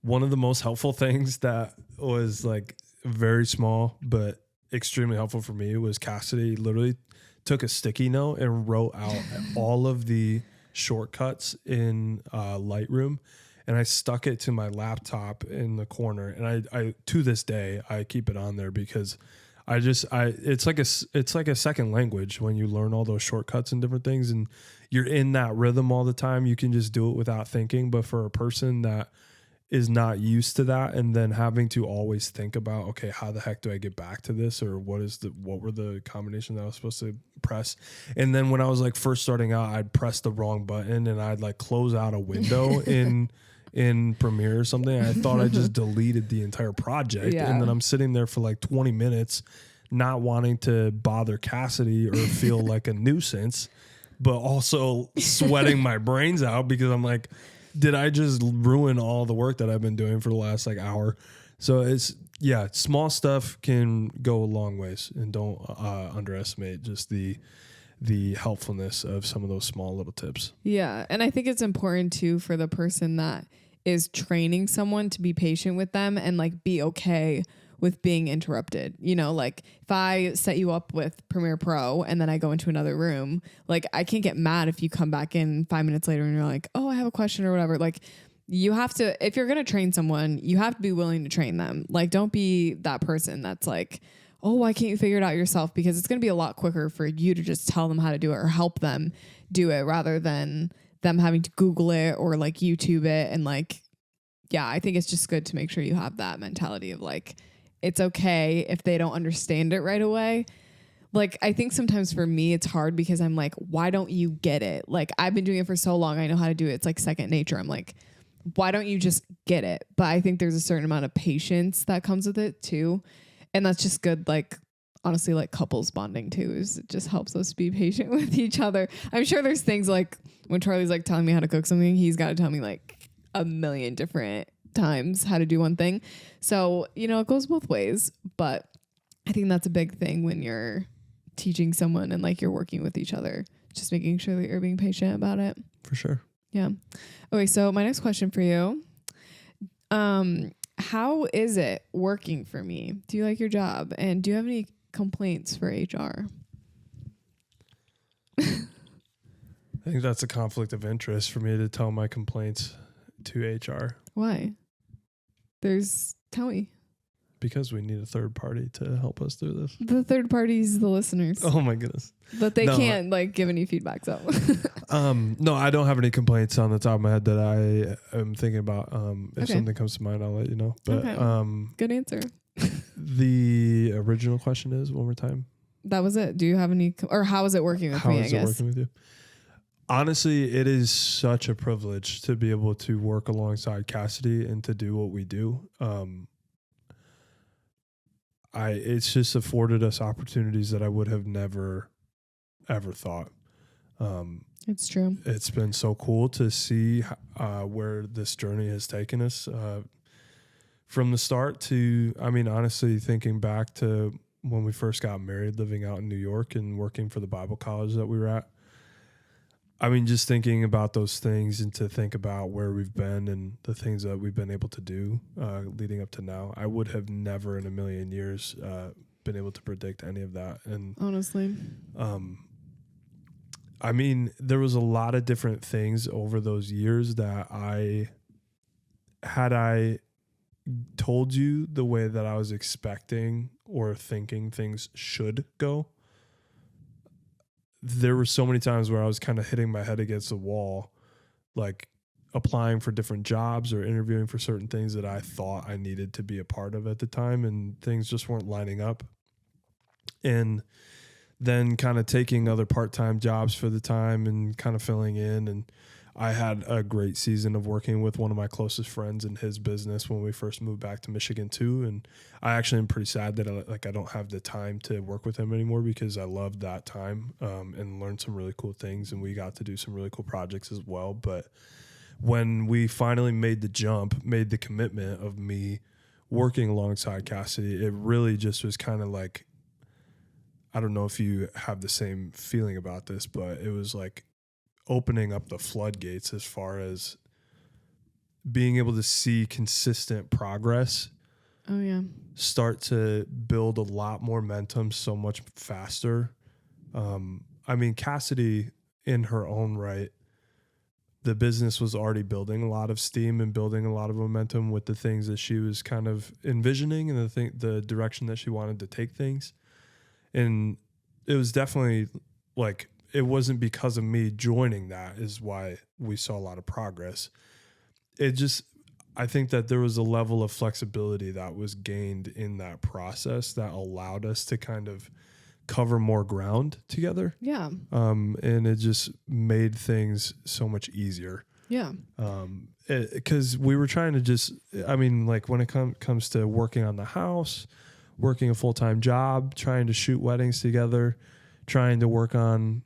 Speaker 3: one of the most helpful things that was like very small but extremely helpful for me was Cassidy literally took a sticky note and wrote out all of the shortcuts in Lightroom. And I stuck it to my laptop in the corner. And I to this day, I keep it on there because it's like a second language when you learn all those shortcuts and different things and you're in that rhythm all the time. You can just do it without thinking. But for a person that is not used to that and then having to always think about, okay, how the heck do I get back to this? Or what were the combinations that I was supposed to press? And then when I was like first starting out, I'd press the wrong button and I'd like close out a window in Premiere or something. I thought I just deleted the entire project.
Speaker 2: Yeah.
Speaker 3: And then I'm sitting there for like 20 minutes, not wanting to bother Cassidy or feel like a nuisance, but also sweating my brains out because I'm like, did I just ruin all the work that I've been doing for the last like hour? So small stuff can go a long ways, and don't underestimate just the helpfulness of some of those small little tips. Yeah.
Speaker 2: And I think it's important too for the person that is training someone to be patient with them and like be okay with being interrupted. You know, like if I set you up with Premiere Pro and then I go into another room, like I can't get mad if you come back in 5 minutes later and you're like, oh, I have a question or whatever. Like you have to, if you're going to train someone, you have to be willing to train them. Like don't be that person that's like, oh, why can't you figure it out yourself? Because it's going to be a lot quicker for you to just tell them how to do it or help them do it rather than them having to Google it or like YouTube it. And like, yeah, I think it's just good to make sure you have that mentality of like, it's okay if they don't understand it right away. Like, I think sometimes for me, it's hard because I'm like, why don't you get it? Like, I've been doing it for so long. I know how to do it. It's like second nature. I'm like, why don't you just get it? But I think there's a certain amount of patience that comes with it too. And that's just good. Like, honestly, like couples bonding too, is it just helps us be patient with each other. I'm sure there's things like when Charlie's like telling me how to cook something, he's got to tell me like a million different times how to do one thing. So, you know, it goes both ways, but I think that's a big thing when you're teaching someone and like you're working with each other, just making sure that you're being patient about it.
Speaker 3: For sure.
Speaker 2: Yeah. Okay. So my next question for you, how is it working for me? Do you like your job? And do you have any complaints for HR?
Speaker 3: I think that's a conflict of interest for me to tell my complaints to HR.
Speaker 2: Why? Tell me.
Speaker 3: Because we need a third party to help us through this.
Speaker 2: The third party's the listeners.
Speaker 3: Oh my goodness.
Speaker 2: But they can't like give any feedback. So
Speaker 3: no, I don't have any complaints on the top of my head that I am thinking about. If something comes to mind, I'll let you know. But
Speaker 2: good answer.
Speaker 3: The original question is one more time.
Speaker 2: That was it. Do you have any, or how is it working with me? I guess.
Speaker 3: How is it working with you? Honestly, it is such a privilege to be able to work alongside Cassidy and to do what we do. It's just afforded us opportunities that I would have never, ever thought.
Speaker 2: It's true.
Speaker 3: It's been so cool to see where this journey has taken us from the start to, I mean, honestly, thinking back to when we first got married, living out in New York and working for the Bible college that we were at. I mean, just thinking about those things and to think about where we've been and the things that we've been able to do leading up to now, I would have never in a million years been able to predict any of that. And
Speaker 2: honestly,
Speaker 3: I mean, there was a lot of different things over those years that I told you the way that I was expecting or thinking things should go, there were so many times where I was kind of hitting my head against the wall, like applying for different jobs or interviewing for certain things that I thought I needed to be a part of at the time, and things just weren't lining up. And then kind of taking other part-time jobs for the time and kind of filling in. And I had a great season of working with one of my closest friends in his business when we first moved back to Michigan too. And I actually am pretty sad that I don't have the time to work with him anymore, because I loved that time and learned some really cool things. And we got to do some really cool projects as well. But when we finally made the commitment of me working alongside Cassidy, it really just was kind of like, I don't know if you have the same feeling about this, but it was like opening up the floodgates as far as being able to see consistent progress.
Speaker 2: Oh yeah.
Speaker 3: Start to build a lot more momentum so much faster. I mean, Cassidy in her own right, the business was already building a lot of steam and building a lot of momentum with the things that she was kind of envisioning and the direction that she wanted to take things. And it was definitely like, it wasn't because of me joining that is why we saw a lot of progress. I think that there was a level of flexibility that was gained in that process that allowed us to kind of cover more ground together.
Speaker 2: Yeah.
Speaker 3: And it just made things so much easier.
Speaker 2: Yeah.
Speaker 3: Because we were trying to like when it comes to working on the house, working a full-time job, trying to shoot weddings together, trying to work on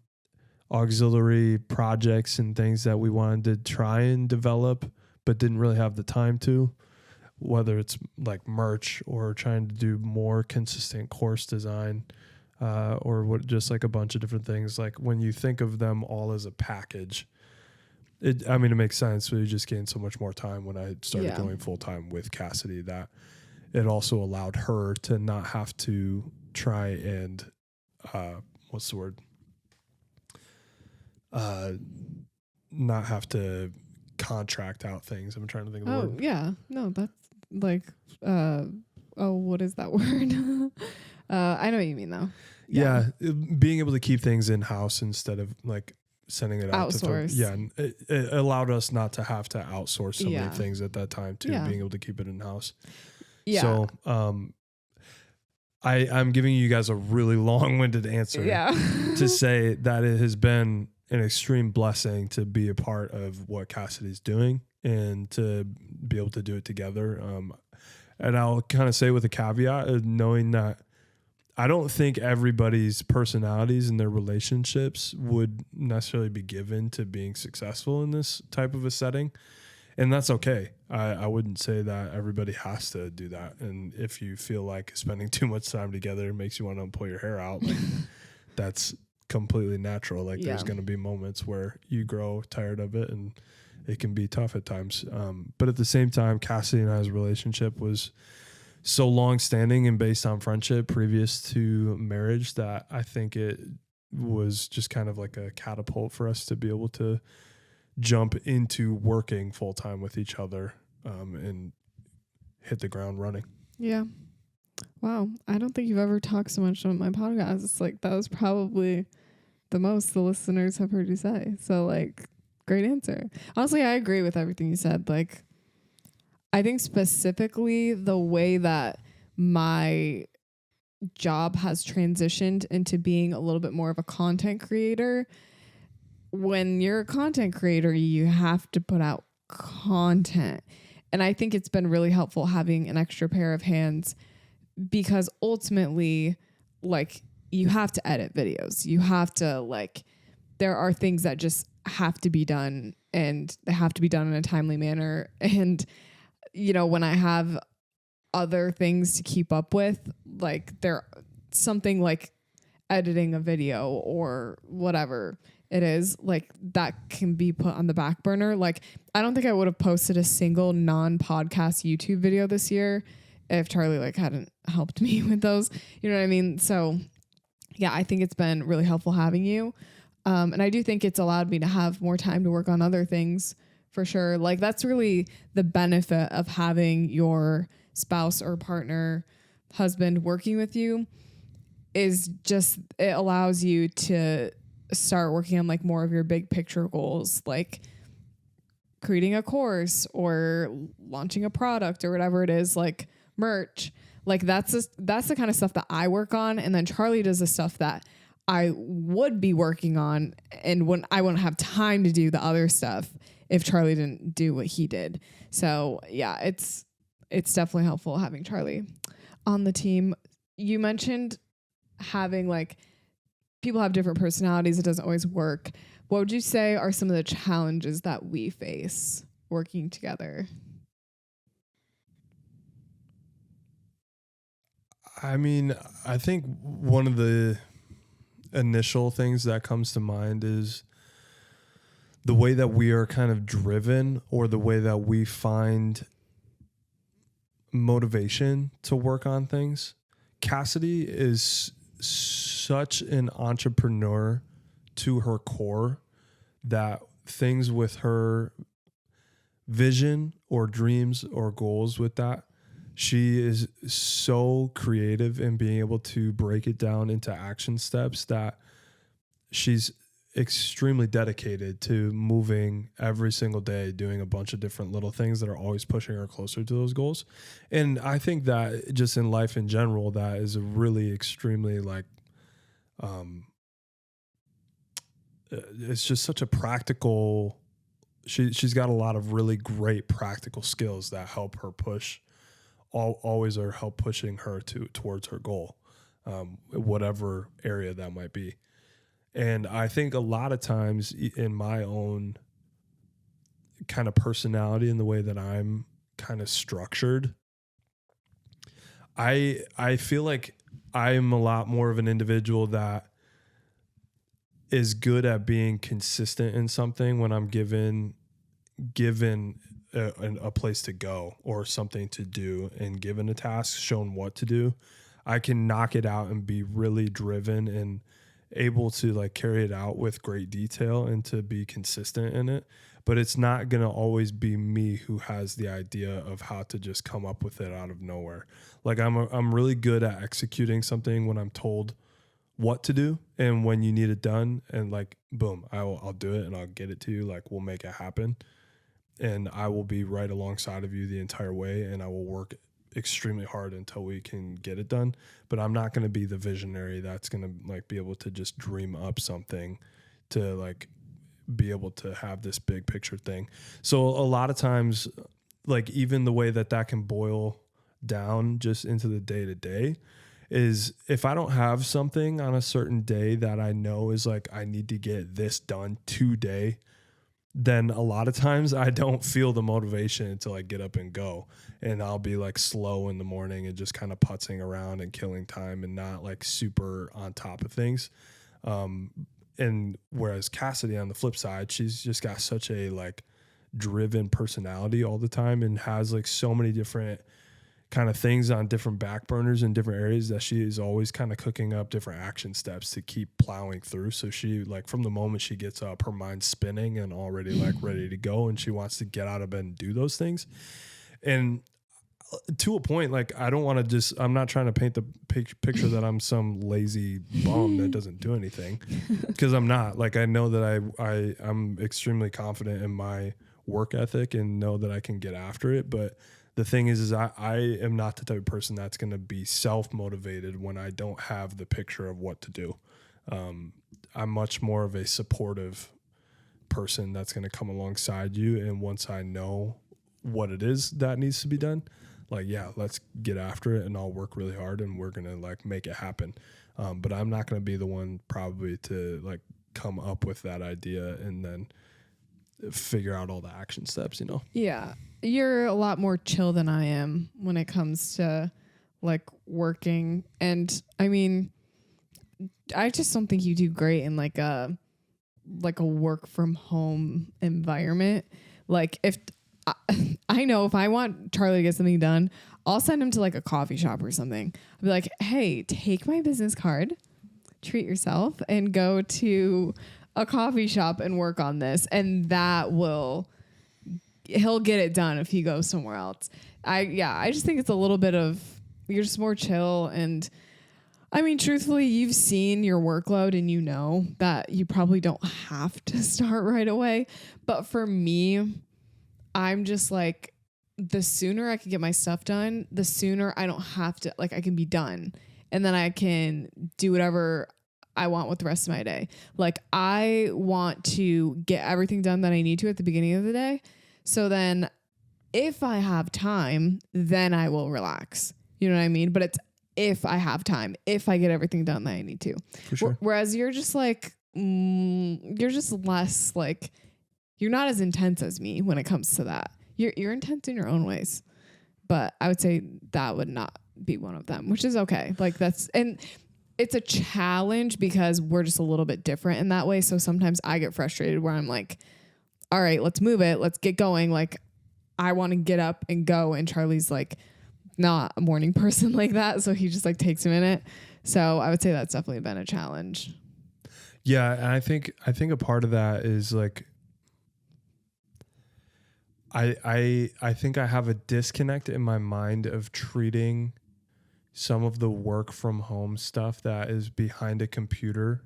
Speaker 3: auxiliary projects and things that we wanted to try and develop but didn't really have the time to, whether it's like merch or trying to do more consistent course design or just like a bunch of different things. Like when you think of them all as a package, it makes sense. We just gained so much more time when I started going full-time with Cassidy that it also allowed her to not have to try and not have to contract out things. I'm trying to think of the word.
Speaker 2: Oh yeah, no, that's like what is that word? I know what you mean though.
Speaker 3: Yeah, being able to keep things in house instead of like sending it out
Speaker 2: outsource.
Speaker 3: It allowed us not to have to outsource so many things at that time too. Being able to keep it in house. Yeah. So I'm giving you guys a really long-winded answer to say that it has been an extreme blessing to be a part of what Cassidy's doing and to be able to do it together. And I'll kind of say with a caveat of knowing that I don't think everybody's personalities and their relationships would necessarily be given to being successful in this type of a setting. And that's okay. I wouldn't say that everybody has to do that. And if you feel like spending too much time together makes you want to pull your hair out, like that's completely natural. Like there's going to be moments where you grow tired of it and it can be tough at times. But at the same time, Cassidy and I's relationship was so long standing and based on friendship previous to marriage that I think it was just kind of like a catapult for us to be able to jump into working full time with each other and hit the ground running. Yeah.
Speaker 2: Wow. I don't think you've ever talked so much on my podcast. It's like that was probably the most the listeners have heard you say. So like great answer. Honestly, I agree with everything you said. Like I think specifically the way that my job has transitioned into being a little bit more of a content creator when you're a content creator, you have to put out content. And I think it's been really helpful having an extra pair of hands, because ultimately, like, you have to edit videos. You have to, like, there are things that just have to be done, and they have to be done in a timely manner. And, you know, when I have other things to keep up with, like something like editing a video or whatever it is, like, that can be put on the back burner. Like, I don't think I would have posted a single non-podcast YouTube video this year if Charlie like hadn't helped me with those. You know what I mean? So yeah, I think it's been really helpful having you. And I do think it's allowed me to have more time to work on other things for sure. Like, that's really the benefit of having your spouse or partner, husband working with you, is just, it allows you to start working on like more of your big picture goals, like creating a course or launching a product or whatever it is, like merch. Like, that's the kind of stuff that I work on. And then Charlie does the stuff that I would be working on, and when I wouldn't have time to do the other stuff if Charlie didn't do what he did. So yeah, it's definitely helpful having Charlie on the team. You mentioned having, like, people have different personalities. It doesn't always work. What would you say are some of the challenges that we face working together?
Speaker 3: I mean, I think one of the initial things that comes to mind is the way that we are kind of driven, or the way that we find motivation to work on things. Cassidy is such an entrepreneur to her core that things with her vision or dreams or goals with that, she is so creative in being able to break it down into action steps that she's extremely dedicated to moving every single day, doing a bunch of different little things that are always pushing her closer to those goals. And I think that just in life in general, that is a really extremely like, it's just such a practical, she's got a lot of really great practical skills that help her push, always are help pushing her towards her goal, whatever area that might be. And I think a lot of times in my own kind of personality and the way that I'm kind of structured, I feel like I'm a lot more of an individual that is good at being consistent in something when I'm given a place to go or something to do, and given a task, shown what to do. I can knock it out and be really driven and able to like carry it out with great detail and to be consistent in it. But it's not going to always be me who has the idea of how to just come up with it out of nowhere. Like I'm really good at executing something when I'm told what to do and when you need it done, and like, boom, I'll do it and I'll get it to you. Like, we'll make it happen. And I will be right alongside of you the entire way, and I will work extremely hard until we can get it done. But I'm not going to be the visionary that's going to like be able to just dream up something to like be able to have this big picture thing. So a lot of times, like, even the way that can boil down just into the day to day is, if I don't have something on a certain day that I know is like, I need to get this done today, then a lot of times I don't feel the motivation to like get up and go, and I'll be like slow in the morning and just kind of putzing around and killing time and not like super on top of things. And whereas Cassidy on the flip side, she's just got such a like driven personality all the time and has like so many different kind of things on different back burners in different areas that she is always kind of cooking up different action steps to keep plowing through. So she, like, from the moment she gets up, her mind's spinning and already like ready to go, and she wants to get out of bed and do those things. And to a point, like, I don't want to just, I'm not trying to paint the picture that I'm some lazy bum that doesn't do anything, because I'm not. Like, I know that I'm extremely confident in my work ethic and know that I can get after it. But the thing is I am not the type of person that's going to be self-motivated when I don't have the picture of what to do. I'm much more of a supportive person that's going to come alongside you. And once I know what it is that needs to be done, like, yeah, let's get after it, and I'll work really hard, and we're going to like make it happen. But I'm not going to be the one probably to like come up with that idea and then figure out all the action steps, you know?
Speaker 2: Yeah. You're a lot more chill than I am when it comes to like working. And I mean, I just don't think you do great in like a work from home environment. Like if I know if I want Charlie to get something done, I'll send him to like a coffee shop or something. I'll be like, hey, take my business card, treat yourself, and go to a coffee shop and work on this. And he'll get it done if he goes somewhere else. I just think it's a little bit of, you're just more chill. And I mean, truthfully, you've seen your workload and you know that you probably don't have to start right away. But for me, I'm just like, the sooner I can get my stuff done, the sooner I don't have to, like, I can be done. And then I can do whatever I want with the rest of my day. Like, I want to get everything done that I need to at the beginning of the day. So then if I have time, then I will relax. You know what I mean? But it's if I have time, if I get everything done that I need to.
Speaker 3: For sure.
Speaker 2: Whereas you're just like, you're just less like, you're not as intense as me when it comes to that. You're intense in your own ways. But I would say that would not be one of them, which is okay. Like and it's a challenge because we're just a little bit different in that way. So sometimes I get frustrated where I'm like, all right, let's move it. Let's get going. Like, I want to get up and go. And Charlie's like not a morning person like that. So he just like takes a minute. So I would say that's definitely been a challenge.
Speaker 3: Yeah. And I think a part of that is like, I think I have a disconnect in my mind of treating some of the work from home stuff that is behind a computer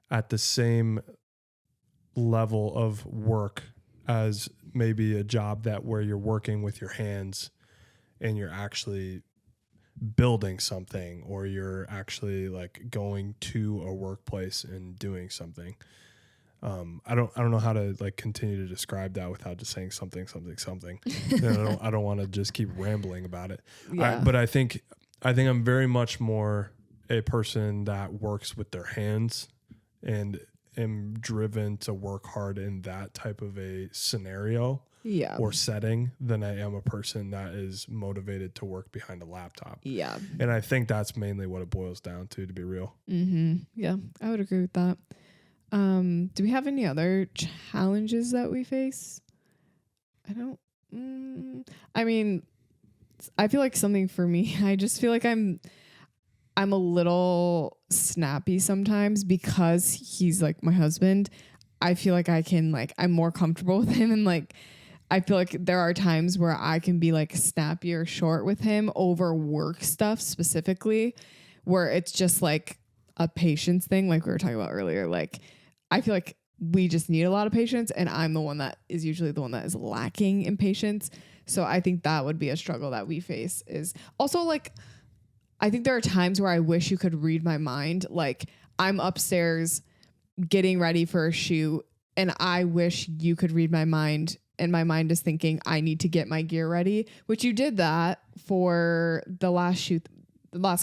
Speaker 3: at the same level of work as maybe a job that where you're working with your hands and you're actually building something, or you're actually like going to a workplace and doing something. I don't know how to like continue to describe that without just saying something. I don't want to just keep rambling about it.
Speaker 2: Yeah.
Speaker 3: But I think I'm very much more a person that works with their hands and am driven to work hard in that type of a scenario or setting than I am a person that is motivated to work behind a laptop.
Speaker 2: Yeah.
Speaker 3: And I think that's mainly what it boils down to be real.
Speaker 2: Mm-hmm. Yeah, I would agree with that. Do we have any other challenges that we face? I mean, I feel like something for me, I just feel like I'm a little snappy sometimes because he's like my husband. I feel like I'm more comfortable with him, and like, I feel like there are times where I can be like snappy or short with him over work stuff specifically, where it's just like a patience thing. Like we were talking about earlier, like, I feel like we just need a lot of patience, and I'm the one that is usually the one that is lacking in patience. So I think that would be a struggle that we face. Is also like, I think there are times where I wish you could read my mind. Like, I'm upstairs getting ready for a shoot, and I wish you could read my mind, and my mind is thinking I need to get my gear ready, which you did that for the last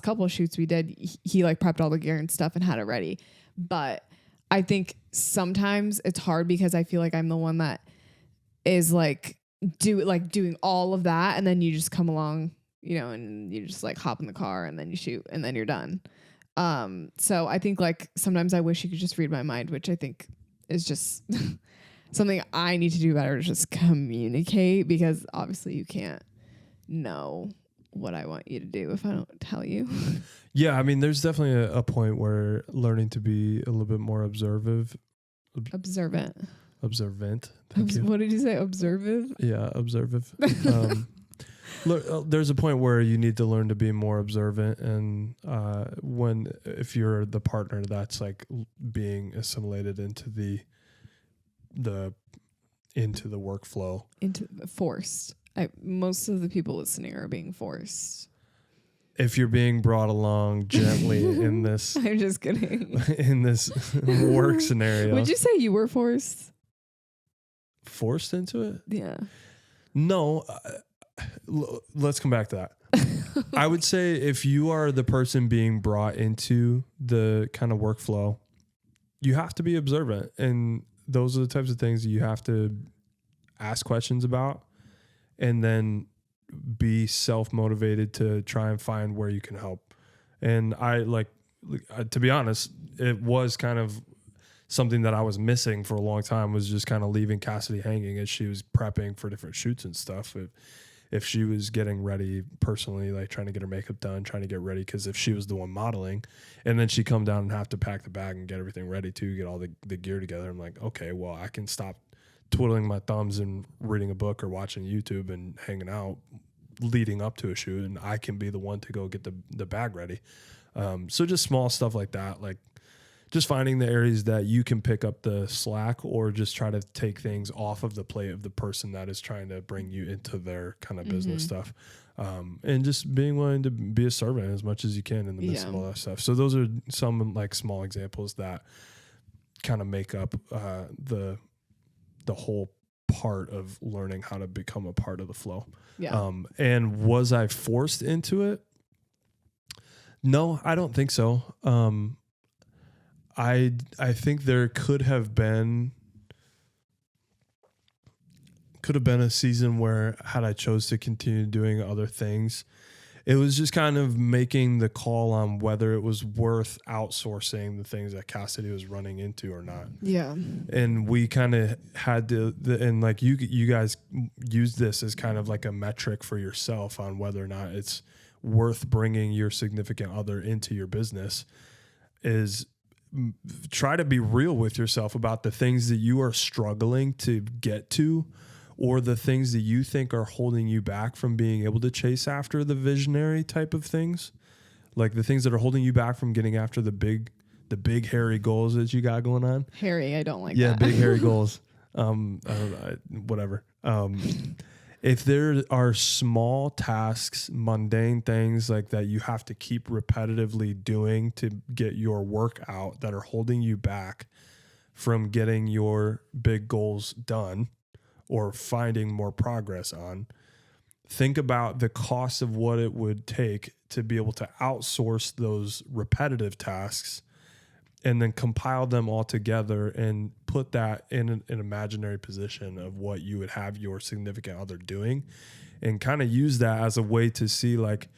Speaker 2: couple of shoots we did. He like prepped all the gear and stuff and had it ready. But I think sometimes it's hard because I feel like I'm the one that is like doing all of that, and then you just come along, you know, and you just like hop in the car and then you shoot and then you're done. So I think like sometimes I wish you could just read my mind, which I think is just something I need to do better to just communicate, because obviously you can't know what I want you to do if I don't tell you.
Speaker 3: Yeah, I mean, there's definitely a point where learning to be a little bit more observant. Thank you.
Speaker 2: What did you say? Observant?
Speaker 3: Yeah, observant. There's a point where you need to learn to be more observant, and if you're the partner that's like being assimilated into the workflow,
Speaker 2: Forced. Most of the people listening are being forced.
Speaker 3: If you're being brought along gently in this,
Speaker 2: I'm just kidding.
Speaker 3: in this work scenario.
Speaker 2: Would you say you were forced?
Speaker 3: forced into it?
Speaker 2: Yeah.
Speaker 3: No. Let's come back to that. I would say if you are the person being brought into the kind of workflow, you have to be observant. And those are the types of things you have to ask questions about and then be self-motivated to try and find where you can help. And to be honest, it was kind of something that I was missing for a long time, was just kind of leaving Cassidy hanging as she was prepping for different shoots and stuff. If she was getting ready personally, like trying to get her makeup done, trying to get ready, because if she was the one modeling and then she'd come down and have to pack the bag and get everything ready to get all the gear together, I'm like, okay, well, I can stop twiddling my thumbs and reading a book or watching YouTube and hanging out leading up to a shoot, and I can be the one to go get the bag ready. So just small stuff like that, like just finding the areas that you can pick up the slack or just try to take things off of the plate of the person that is trying to bring you into their kind of business stuff. And just being willing to be a servant as much as you can in the midst of all that stuff. So those are some like small examples that kind of make up the whole part of learning how to become a part of the flow.
Speaker 2: Yeah.
Speaker 3: And was I forced into it? No, I don't think so. I think there could have been a season where, had I chose to continue doing other things, it was just kind of making the call on whether it was worth outsourcing the things that Cassidy was running into or not.
Speaker 2: Yeah.
Speaker 3: And we kind of had to, and like you guys use this as kind of like a metric for yourself on whether or not it's worth bringing your significant other into your business, is try to be real with yourself about the things that you are struggling to get to, or the things that you think are holding you back from being able to chase after the visionary type of things, like the things that are holding you back from getting after the big hairy goals that you got going on.
Speaker 2: Hairy, I don't like that.
Speaker 3: Yeah, big hairy goals. Whatever. If there are small tasks, mundane things like that you have to keep repetitively doing to get your work out that are holding you back from getting your big goals done or finding more progress on, think about the cost of what it would take to be able to outsource those repetitive tasks and then compile them all together and put that in an imaginary position of what you would have your significant other doing, and kind of use that as a way to see, like,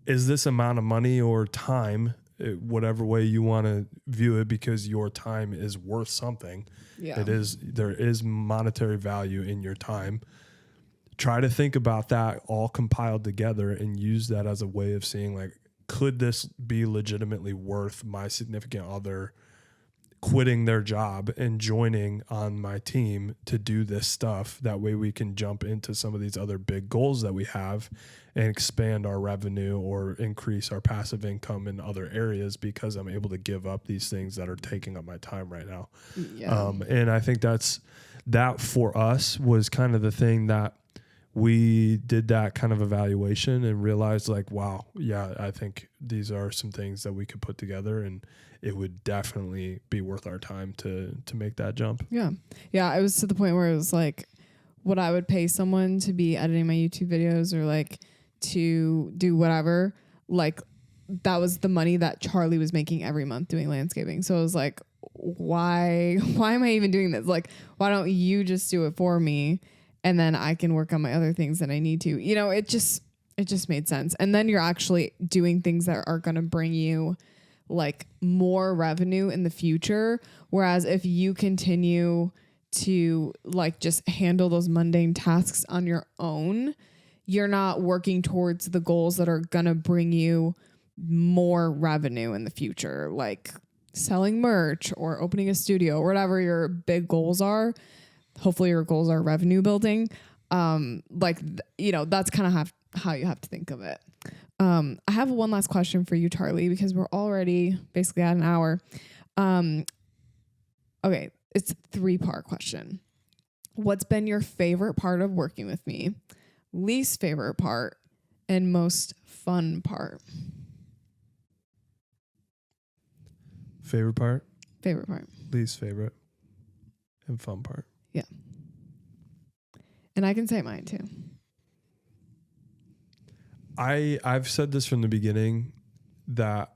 Speaker 3: is this amount of money or time, whatever way you want to view it, because your time is worth something.
Speaker 2: Yeah.
Speaker 3: There is monetary value in your time. Try to think about that all compiled together and use that as a way of seeing, like, could this be legitimately worth my significant other quitting their job and joining on my team to do this stuff? That way we can jump into some of these other big goals that we have and expand our revenue or increase our passive income in other areas, because I'm able to give up these things that are taking up my time right now.
Speaker 2: Yeah.
Speaker 3: And I think that for us was kind of the thing that we did, that kind of evaluation and realized, like, wow, yeah, I think these are some things that we could put together and it would definitely be worth our time to make that jump.
Speaker 2: Yeah. Yeah. I was to the point where it was like, what I would pay someone to be editing my YouTube videos or like to do whatever, like that was the money that Charlie was making every month doing landscaping. So I was like, why am I even doing this? Like, why don't you just do it for me? And then I can work on my other things that I need to, you know, it just made sense. And then you're actually doing things that are going to bring you like more revenue in the future. Whereas if you continue to like just handle those mundane tasks on your own, you're not working towards the goals that are going to bring you more revenue in the future, like selling merch or opening a studio or whatever your big goals are. Hopefully your goals are revenue building. That's kind of how you have to think of it. I have one last question for you, Charlie, because we're already basically at an hour. Okay. It's a 3-part question. What's been your favorite part of working with me? Least favorite part and most fun part?
Speaker 3: Favorite part?
Speaker 2: Favorite part.
Speaker 3: Least favorite and fun part.
Speaker 2: Yeah. And I can say mine too.
Speaker 3: I've said this from the beginning that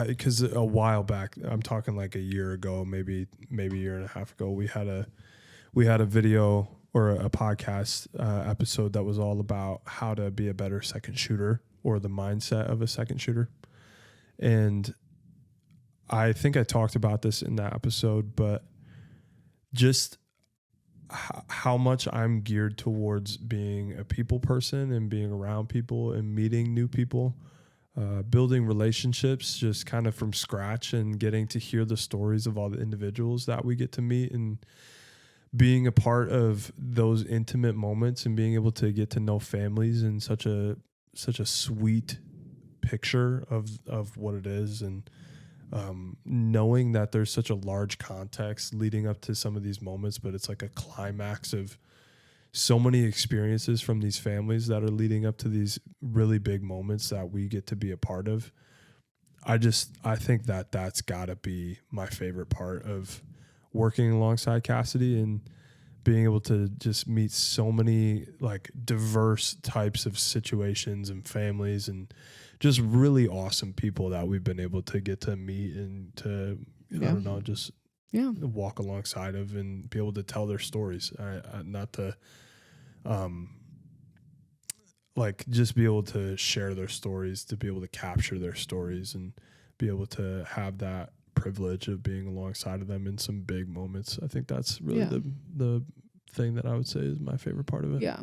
Speaker 3: because a while back, I'm talking like a year ago, maybe a year and a half ago, we had a video or a podcast episode that was all about how to be a better second shooter or the mindset of a second shooter. And I think I talked about this in that episode, but just how much I'm geared towards being a people person and being around people and meeting new people, building relationships just kind of from scratch and getting to hear the stories of all the individuals that we get to meet and being a part of those intimate moments and being able to get to know families in such a sweet picture of what it is. And knowing that there's such a large context leading up to some of these moments, but it's like a climax of so many experiences from these families that are leading up to these really big moments that we get to be a part of. I think that that's gotta be my favorite part of working alongside Cassidy and being able to just meet so many like diverse types of situations and families and just really awesome people that we've been able to get to meet and to, I don't know, just walk alongside of and be able to tell their stories. Not to, like just be able to share their stories, to be able to capture their stories and be able to have that privilege of being alongside of them in some big moments. I think that's really the thing that I would say is my favorite part of it.
Speaker 2: Yeah.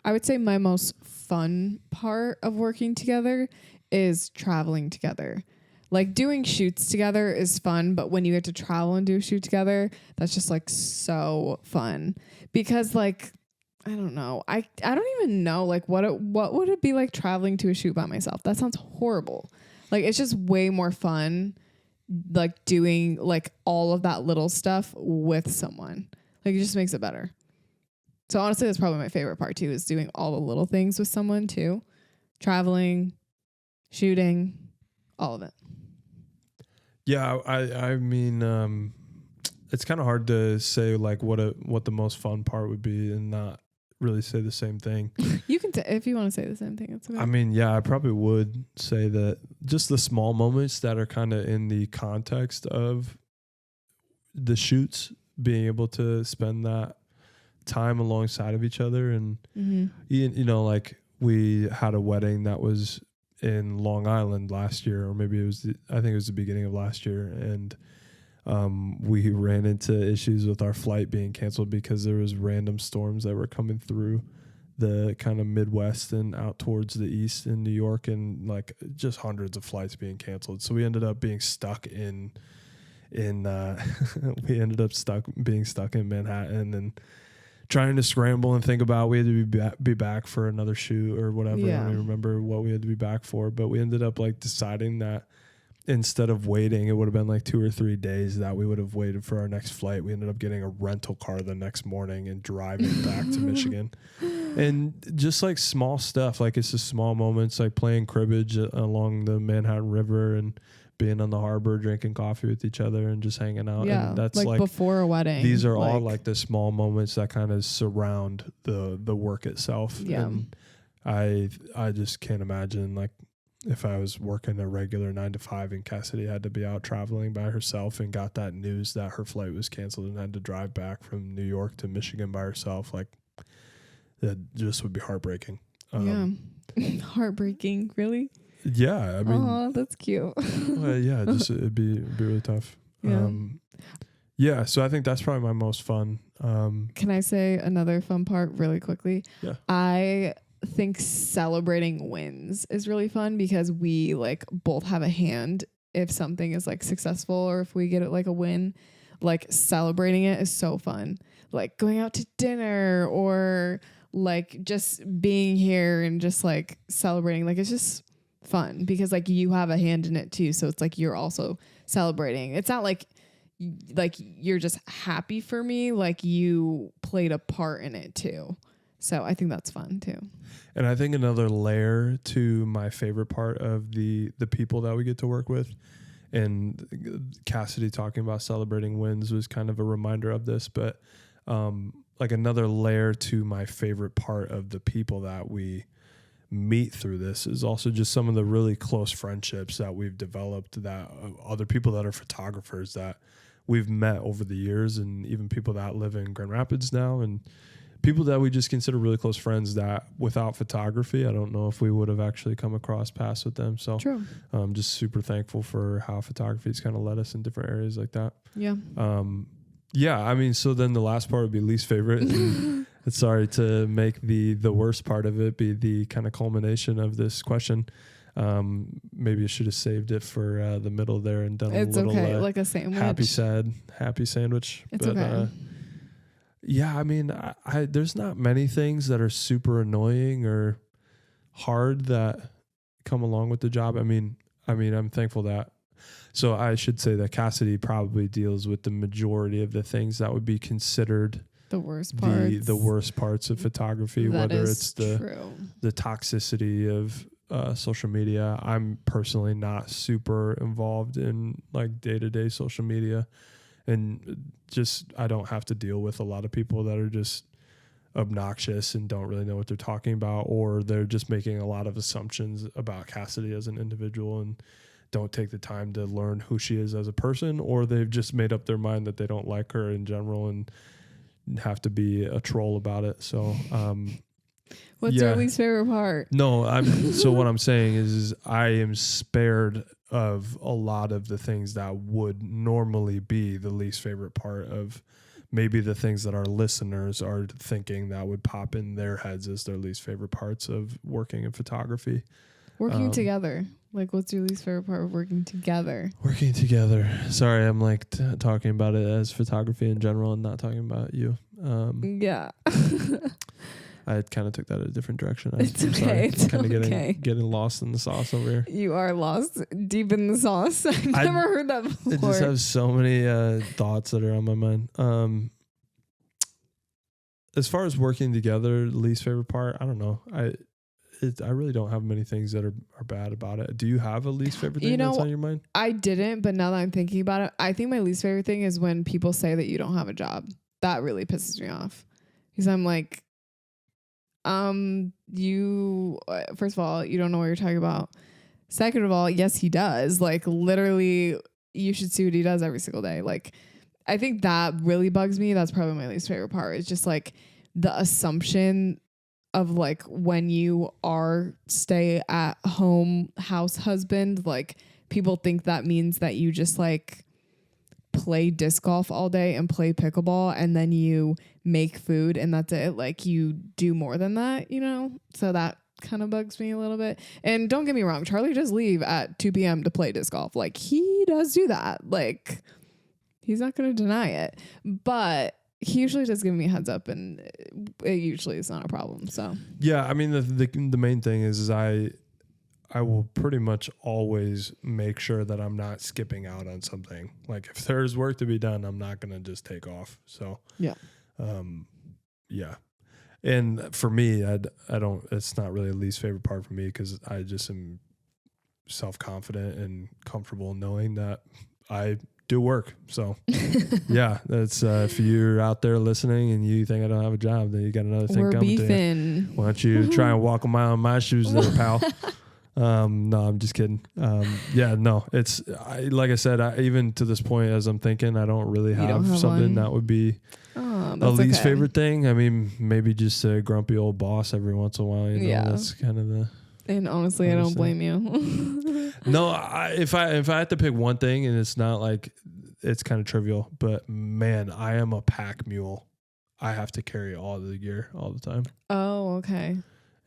Speaker 2: I would say my most fun part of working together is traveling together. Like doing shoots together is fun, but when you get to travel and do a shoot together, that's just like so fun because like, I don't know. I don't even know like what would it be like traveling to a shoot by myself? That sounds horrible. Like it's just way more fun like doing like all of that little stuff with someone. Like it just makes it better. So honestly, that's probably my favorite part too, is doing all the little things with someone too. Traveling, shooting, all of it.
Speaker 3: Yeah, I mean, it's kind of hard to say like what the most fun part would be and not really say the same thing.
Speaker 2: You can if you want to say the same thing, it's okay.
Speaker 3: I mean, yeah, I probably would say that just the small moments that are kind of in the context of the shoots, being able to spend that time alongside of each other. And you know, like we had a wedding that was in Long Island last year, or maybe I think it was the beginning of last year, and we ran into issues with our flight being canceled because there was random storms that were coming through the kind of Midwest and out towards the east in New York, and like just hundreds of flights being canceled. So we ended up being stuck in being stuck in Manhattan and trying to scramble and think about we had to be back for another shoot or whatever.
Speaker 2: Yeah.
Speaker 3: I don't even remember what we had to be back for, but we ended up like deciding that instead of waiting, it would have been like 2 or 3 days that we would have waited for our next flight. We ended up getting a rental car the next morning and driving back to Michigan. And just like small stuff, like it's just small moments, like playing cribbage along the Manhattan River and being on the harbor, drinking coffee with each other and just hanging out.
Speaker 2: Yeah,
Speaker 3: and that's
Speaker 2: like before a wedding.
Speaker 3: These are all like the small moments that kind of surround the work itself.
Speaker 2: Yeah.
Speaker 3: And I just can't imagine like if I was working a regular 9 to 5 and Cassidy had to be out traveling by herself and got that news that her flight was canceled and had to drive back from New York to Michigan by herself. Like that just would be heartbreaking.
Speaker 2: Heartbreaking. Really?
Speaker 3: Yeah. I mean,
Speaker 2: oh, that's cute.
Speaker 3: yeah, just it'd be really tough.
Speaker 2: Yeah.
Speaker 3: Yeah. So I think that's probably my most fun.
Speaker 2: Can I say another fun part really quickly?
Speaker 3: Yeah.
Speaker 2: I think celebrating wins is really fun because we like both have a hand if something is like successful or if we get it like a win. Like celebrating it is so fun. Like going out to dinner or like just being here and just like celebrating. Like it's just fun because like you have a hand in it too. So it's like you're also celebrating. It's not like you're just happy for me. Like you played a part in it too. So I think that's fun too.
Speaker 3: And I think another layer to my favorite part of the people that we get to work with, and Cassidy talking about celebrating wins was kind of a reminder of this, but like another layer to my favorite part of the people that we meet through this is also just some of the really close friendships that we've developed, that other people that are photographers that we've met over the years, and even people that live in Grand Rapids now, and people that we just consider really close friends that without photography, I don't know if we would have actually come across paths with them. So
Speaker 2: True.
Speaker 3: I'm just super thankful for how photography has kind of led us in different areas like that.
Speaker 2: Yeah.
Speaker 3: Yeah, I mean, so then the last part would be least favorite. And sorry to make the worst part of it be the kind of culmination of this question. Maybe I should have saved it for the middle there and done
Speaker 2: It's
Speaker 3: a little
Speaker 2: okay, like a sandwich.
Speaker 3: happy sandwich.
Speaker 2: It's
Speaker 3: but,
Speaker 2: okay.
Speaker 3: Yeah, I mean, I there's not many things that are super annoying or hard that come along with the job. I mean, I'm thankful that. So I should say that Cassidy probably deals with the majority of the things that would be considered
Speaker 2: the worst parts.
Speaker 3: The worst parts of photography,
Speaker 2: That
Speaker 3: whether
Speaker 2: is
Speaker 3: it's the
Speaker 2: true.
Speaker 3: the toxicity of social media. I'm personally not super involved in like day-to-day social media, and just I don't have to deal with a lot of people that are just obnoxious and don't really know what they're talking about, or they're just making a lot of assumptions about Cassidy as an individual and don't take the time to learn who she is as a person, or they've just made up their mind that they don't like her in general and have to be a troll about it. So
Speaker 2: what's your least favorite part?
Speaker 3: No, so what I'm saying is I am spared of a lot of the things that would normally be the least favorite part of maybe the things that our listeners are thinking that would pop in their heads as their least favorite parts of working in photography.
Speaker 2: Working together. Like, what's your least favorite part of working together?
Speaker 3: Working together. Sorry, I'm like talking about it as photography in general and not talking about you.
Speaker 2: Yeah.
Speaker 3: I kind of took that a different direction.
Speaker 2: It's okay. It's
Speaker 3: kind of
Speaker 2: okay.
Speaker 3: getting lost in the sauce over here.
Speaker 2: You are lost deep in the sauce. I've never heard that before.
Speaker 3: I just have so many thoughts that are on my mind. As far as working together, least favorite part, I don't know. I really don't have many things that are bad about it. Do you have a least favorite thing that's on your mind?
Speaker 2: I didn't, but now that I'm thinking about it, I think my least favorite thing is when people say that you don't have a job. That really pisses me off. Because I'm like, you, first of all, you don't know what you're talking about. Second of all, yes, he does. Like, literally, you should see what he does every single day. Like, I think that really bugs me. That's probably my least favorite part. It's just like the assumption of like when you are stay at home house husband, like people think that means that you just like play disc golf all day and play pickleball and then you make food and that's it. Like you do more than that, you know? So that kind of bugs me a little bit. And don't get me wrong, Charlie does leave at 2 p.m. to play disc golf. Like he does do that. Like he's not going to deny it, but he usually does give me a heads up and it usually is not a problem. So
Speaker 3: yeah, I mean, the main thing is I will pretty much always make sure that I'm not skipping out on something. Like if there's work to be done, I'm not going to just take off. So
Speaker 2: yeah.
Speaker 3: Yeah. And for me, I don't, it's not really the least favorite part for me because I just am self-confident and comfortable knowing that I do work. So yeah, that's if you're out there listening and you think I don't have a job, then you got another thing coming to you. Why don't you try and walk a mile in my shoes there, pal? No, I'm just kidding. Yeah, no, it's like I said, even to this point, as I'm thinking, I don't really have something that would be a least favorite thing. I mean, maybe just a grumpy old boss every once in a while. You know, that's kind of the.
Speaker 2: And honestly, I don't blame you.
Speaker 3: No, if I had to pick one thing, and it's not like it's kind of trivial, but man, I am a pack mule. I have to carry all the gear all the time.
Speaker 2: Oh, okay.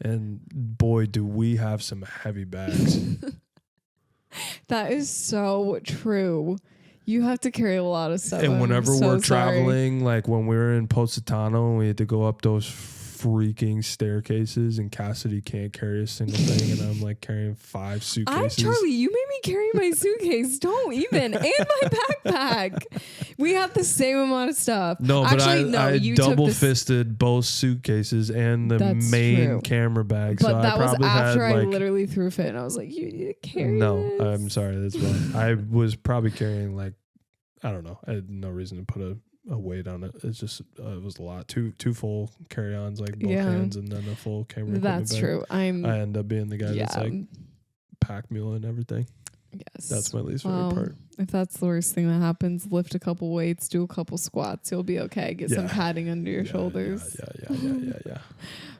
Speaker 3: And boy, do we have some heavy bags.
Speaker 2: That is so true. You have to carry a lot of stuff.
Speaker 3: And whenever we're traveling, like when we were in Positano and we had to go up those freaking staircases and Cassidy can't carry a single thing and I'm like carrying 5 suitcases.
Speaker 2: Charlie, you made me carry my suitcase. Don't even. And my backpack. We have the same amount of stuff.
Speaker 3: No, but I double fisted both suitcases and the main camera bag.
Speaker 2: But
Speaker 3: so
Speaker 2: that was after I literally threw a fit and I was like, you need to carry this.
Speaker 3: I'm sorry, that's wrong. I was probably carrying like, I don't know. I had no reason to put a a weight on it. It's just it was a lot. Two full carry-ons, like both
Speaker 2: Yeah.
Speaker 3: hands, and then a full camera.
Speaker 2: That's
Speaker 3: equipment bag.
Speaker 2: true.
Speaker 3: I end up being the guy that's like pack mule and everything.
Speaker 2: Yes.
Speaker 3: That's my least favorite part.
Speaker 2: If that's the worst thing that happens, lift a couple weights, do a couple squats, you'll be okay. Get some padding under your shoulders.
Speaker 3: Yeah.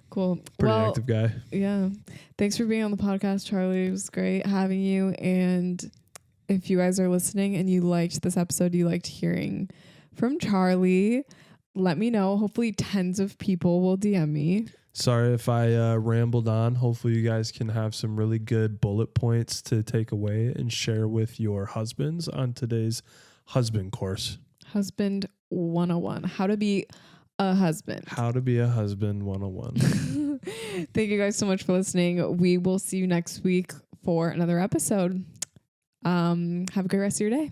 Speaker 2: Cool.
Speaker 3: Pretty active guy.
Speaker 2: Yeah. Thanks for being on the podcast, Charlie. It was great having you. And if you guys are listening and you liked this episode, you liked hearing from Charlie, let me know. Hopefully tens of people will DM me.
Speaker 3: Sorry if I rambled on. Hopefully you guys can have some really good bullet points to take away and share with your husbands on today's husband course.
Speaker 2: Husband 101. How to be a husband.
Speaker 3: How to be a husband 101.
Speaker 2: Thank you guys so much for listening. We will see you next week for another episode. Have a great rest of your day.